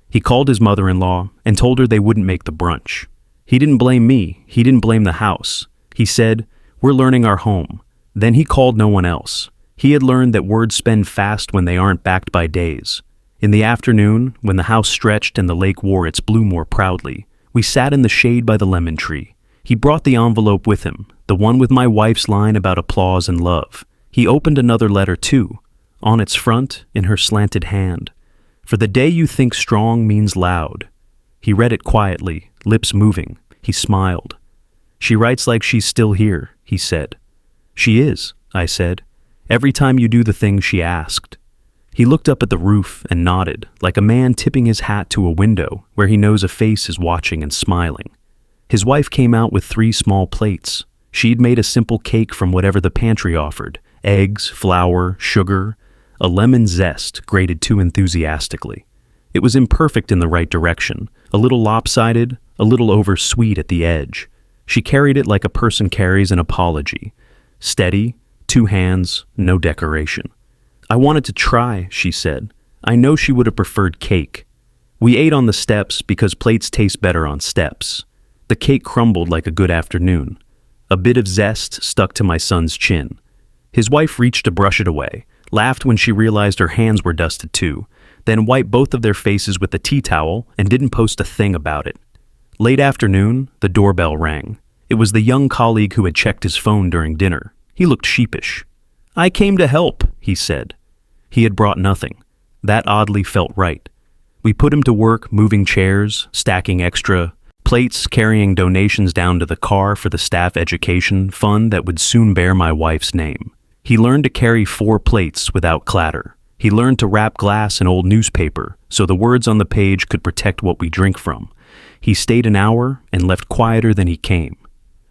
He called his mother-in-law and told her they wouldn't make the brunch. He didn't blame me. He didn't blame the house. He said, we're learning our home. Then he called no one else. He had learned that words spend fast when they aren't backed by days. In the afternoon, when the house stretched and the lake wore its blue more proudly, we sat in the shade by the lemon tree. He brought the envelope with him, the one with my wife's line about applause and love. He opened another letter too, on its front, in her slanted hand. For the day you think strong means loud. He read it quietly, lips moving. He smiled. She writes like she's still here, he said. She is, I said, Every time you do the thing she asked. He looked up at the roof and nodded, like a man tipping his hat to a window where he knows a face is watching and smiling. His wife came out with 3 small plates. She'd made a simple cake from whatever the pantry offered: eggs, flour, sugar, a lemon zest grated too enthusiastically. It was imperfect in the right direction, a little lopsided, a little over-sweet at the edge. She carried it like a person carries an apology. Steady, 2 hands, no decoration. "I wanted to try," she said. I know she would have preferred cake. We ate on the steps because plates taste better on steps. The cake crumbled like a good afternoon. A bit of zest stuck to my son's chin. His wife reached to brush it away, laughed when she realized her hands were dusted too, then wiped both of their faces with a tea towel and didn't post a thing about it. Late afternoon, the doorbell rang. It was the young colleague who had checked his phone during dinner. He looked sheepish. "I came to help," he said. He had brought nothing. That oddly felt right. We put him to work moving chairs, stacking extra plates, carrying donations down to the car for the staff education fund that would soon bear my wife's name. He learned to carry 4 plates without clatter. He learned to wrap glass in old newspaper so the words on the page could protect what we drink from. He stayed an hour and left quieter than he came.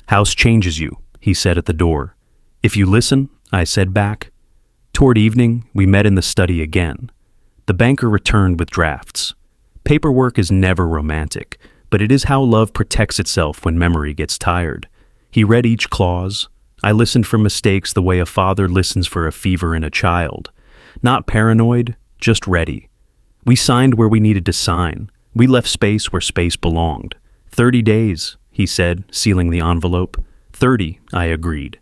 "House changes you," he said at the door. "If you listen," I said back. Toward evening, we met in the study again. The banker returned with drafts. Paperwork is never romantic, but it is how love protects itself when memory gets tired. He read each clause. I listened for mistakes the way a father listens for a fever in a child. Not paranoid, just ready. We signed where we needed to sign. We left space where space belonged. 30 days, he said, sealing the envelope. 30, I agreed.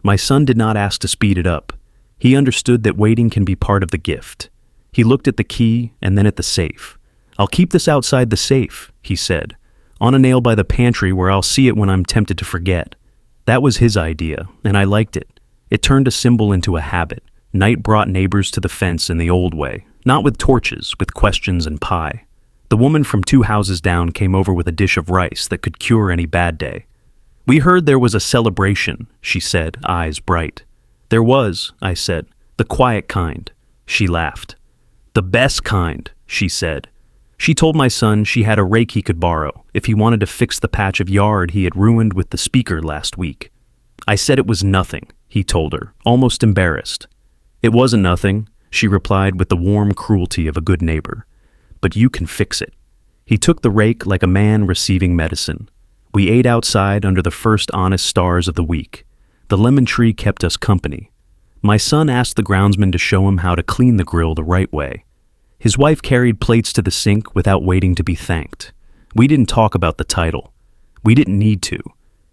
My son did not ask to speed it up. He understood that waiting can be part of the gift. He looked at the key and then at the safe. "I'll keep this outside the safe," he said, "on a nail by the pantry where I'll see it when I'm tempted to forget." That was his idea, and I liked it. It turned a symbol into a habit. Night brought neighbors to the fence in the old way, not with torches, with questions and pie. The woman from 2 houses down came over with a dish of rice that could cure any bad day. "We heard there was a celebration," she said, eyes bright. "There was," I said. "The quiet kind." She laughed. "The best kind," she said. She told my son she had a rake he could borrow if he wanted to fix the patch of yard he had ruined with the speaker last week. I said it was nothing, he told her, almost embarrassed. "It wasn't nothing," she replied with the warm cruelty of a good neighbor. "But you can fix it." He took the rake like a man receiving medicine. We ate outside under the first honest stars of the week. The lemon tree kept us company. My son asked the groundsman to show him how to clean the grill the right way. His wife carried plates to the sink without waiting to be thanked. We didn't talk about the title. We didn't need to.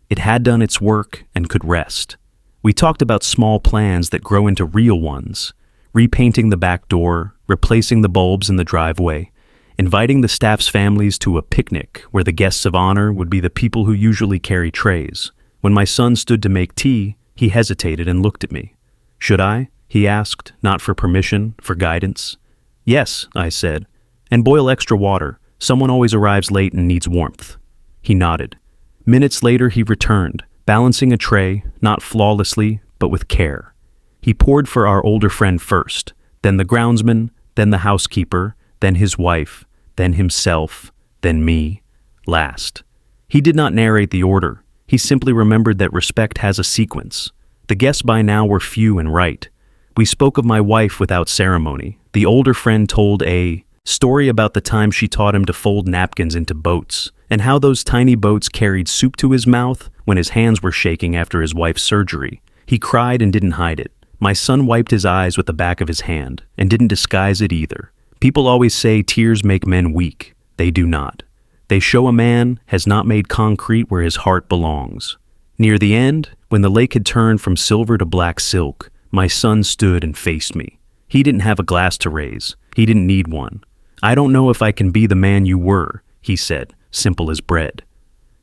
It had done its work and could rest. We talked about small plans that grow into real ones, repainting the back door, replacing the bulbs in the driveway, inviting the staff's families to a picnic where the guests of honor would be the people who usually carry trays. When my son stood to make tea, he hesitated and looked at me. "Should I?" he asked, not for permission, for guidance. "Yes," I said, "and boil extra water. Someone always arrives late and needs warmth." He nodded. Minutes later he returned, balancing a tray, not flawlessly, but with care. He poured for our older friend first, then the groundsman, then the housekeeper, then his wife, then himself, then me, last. He did not narrate the order. He simply remembered that respect has a sequence. The guests by now were few and right. We spoke of my wife without ceremony. The older friend told a story about the time she taught him to fold napkins into boats, and how those tiny boats carried soup to his mouth when his hands were shaking after his wife's surgery. He cried and didn't hide it. My son wiped his eyes with the back of his hand, and didn't disguise it either. People always say tears make men weak. They do not. They show a man has not made concrete where his heart belongs. Near the end, when the lake had turned from silver to black silk, my son stood and faced me. He didn't have a glass to raise. He didn't need one. "I don't know if I can be the man you were," he said, simple as bread.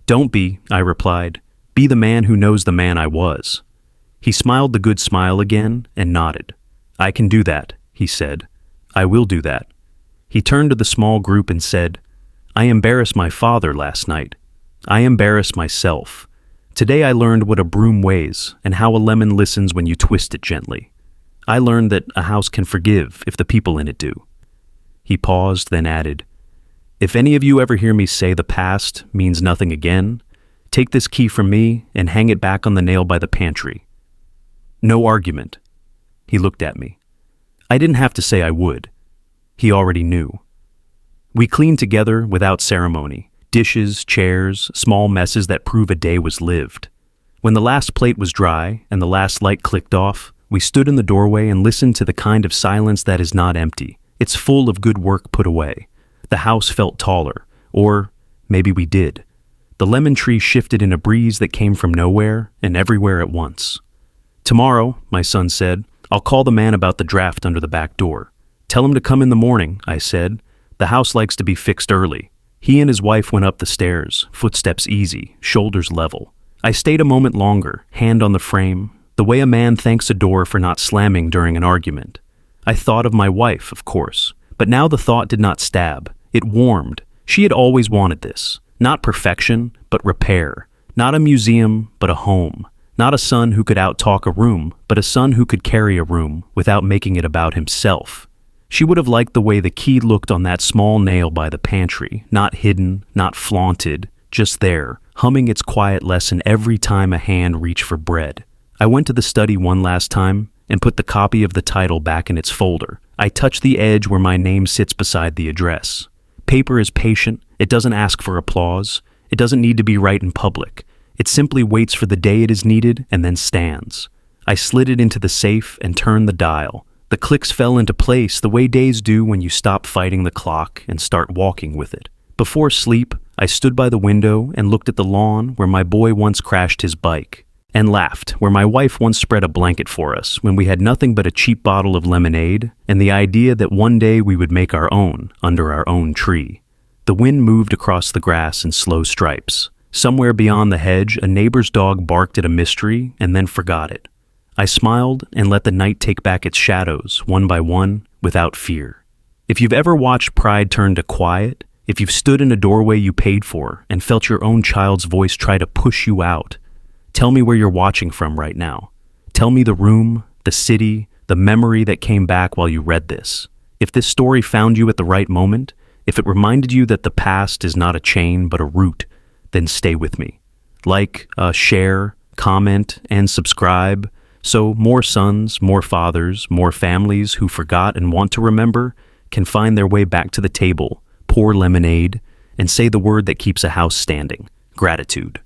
"Don't be," I replied. "Be the man who knows the man I was." He smiled the good smile again and nodded. "I can do that," he said. "I will do that." He turned to the small group and said, "I embarrassed my father last night. I embarrassed myself. Today I learned what a broom weighs and how a lemon listens when you twist it gently. I learned that a house can forgive if the people in it do. He paused, then added, "If any of you ever hear me say the past means nothing again, take this key from me and hang it back on the nail by the pantry." No argument. He looked at me. I didn't have to say I would. He already knew. We cleaned together without ceremony. Dishes, chairs, small messes that prove a day was lived. When the last plate was dry and the last light clicked off, we stood in the doorway and listened to the kind of silence that is not empty. It's full of good work put away. The house felt taller, or maybe we did. The lemon tree shifted in a breeze that came from nowhere and everywhere at once. "Tomorrow," my son said, "I'll call the man about the draft under the back door." "Tell him to come in the morning," I said. "The house likes to be fixed early." He and his wife went up the stairs, footsteps easy, shoulders level. I stayed a moment longer, hand on the frame, the way a man thanks a door for not slamming during an argument. I thought of my wife, of course, but now the thought did not stab. It warmed. She had always wanted this. Not perfection, but repair. Not a museum, but a home. Not a son who could out-talk a room, but a son who could carry a room without making it about himself. She would have liked the way the key looked on that small nail by the pantry, not hidden, not flaunted, just there, humming its quiet lesson every time a hand reached for bread. I went to the study one last time and put the copy of the title back in its folder. I touched the edge where my name sits beside the address. Paper is patient. It doesn't ask for applause. It doesn't need to be right in public. It simply waits for the day it is needed and then stands. I slid it into the safe and turned the dial. The clicks fell into place the way days do when you stop fighting the clock and start walking with it. Before sleep, I stood by the window and looked at the lawn where my boy once crashed his bike, and laughed where my wife once spread a blanket for us when we had nothing but a cheap bottle of lemonade and the idea that one day we would make our own under our own tree. The wind moved across the grass in slow stripes. Somewhere beyond the hedge, a neighbor's dog barked at a mystery and then forgot it. I smiled and let the night take back its shadows, one by one, without fear. If you've ever watched pride turn to quiet, if you've stood in a doorway you paid for and felt your own child's voice try to push you out, tell me where you're watching from right now. Tell me the room, the city, the memory that came back while you read this. If this story found you at the right moment, if it reminded you that the past is not a chain but a route, then stay with me. Like, share, comment, and subscribe, so more sons, more fathers, more families who forgot and want to remember can find their way back to the table, pour lemonade, and say the word that keeps a house standing: gratitude.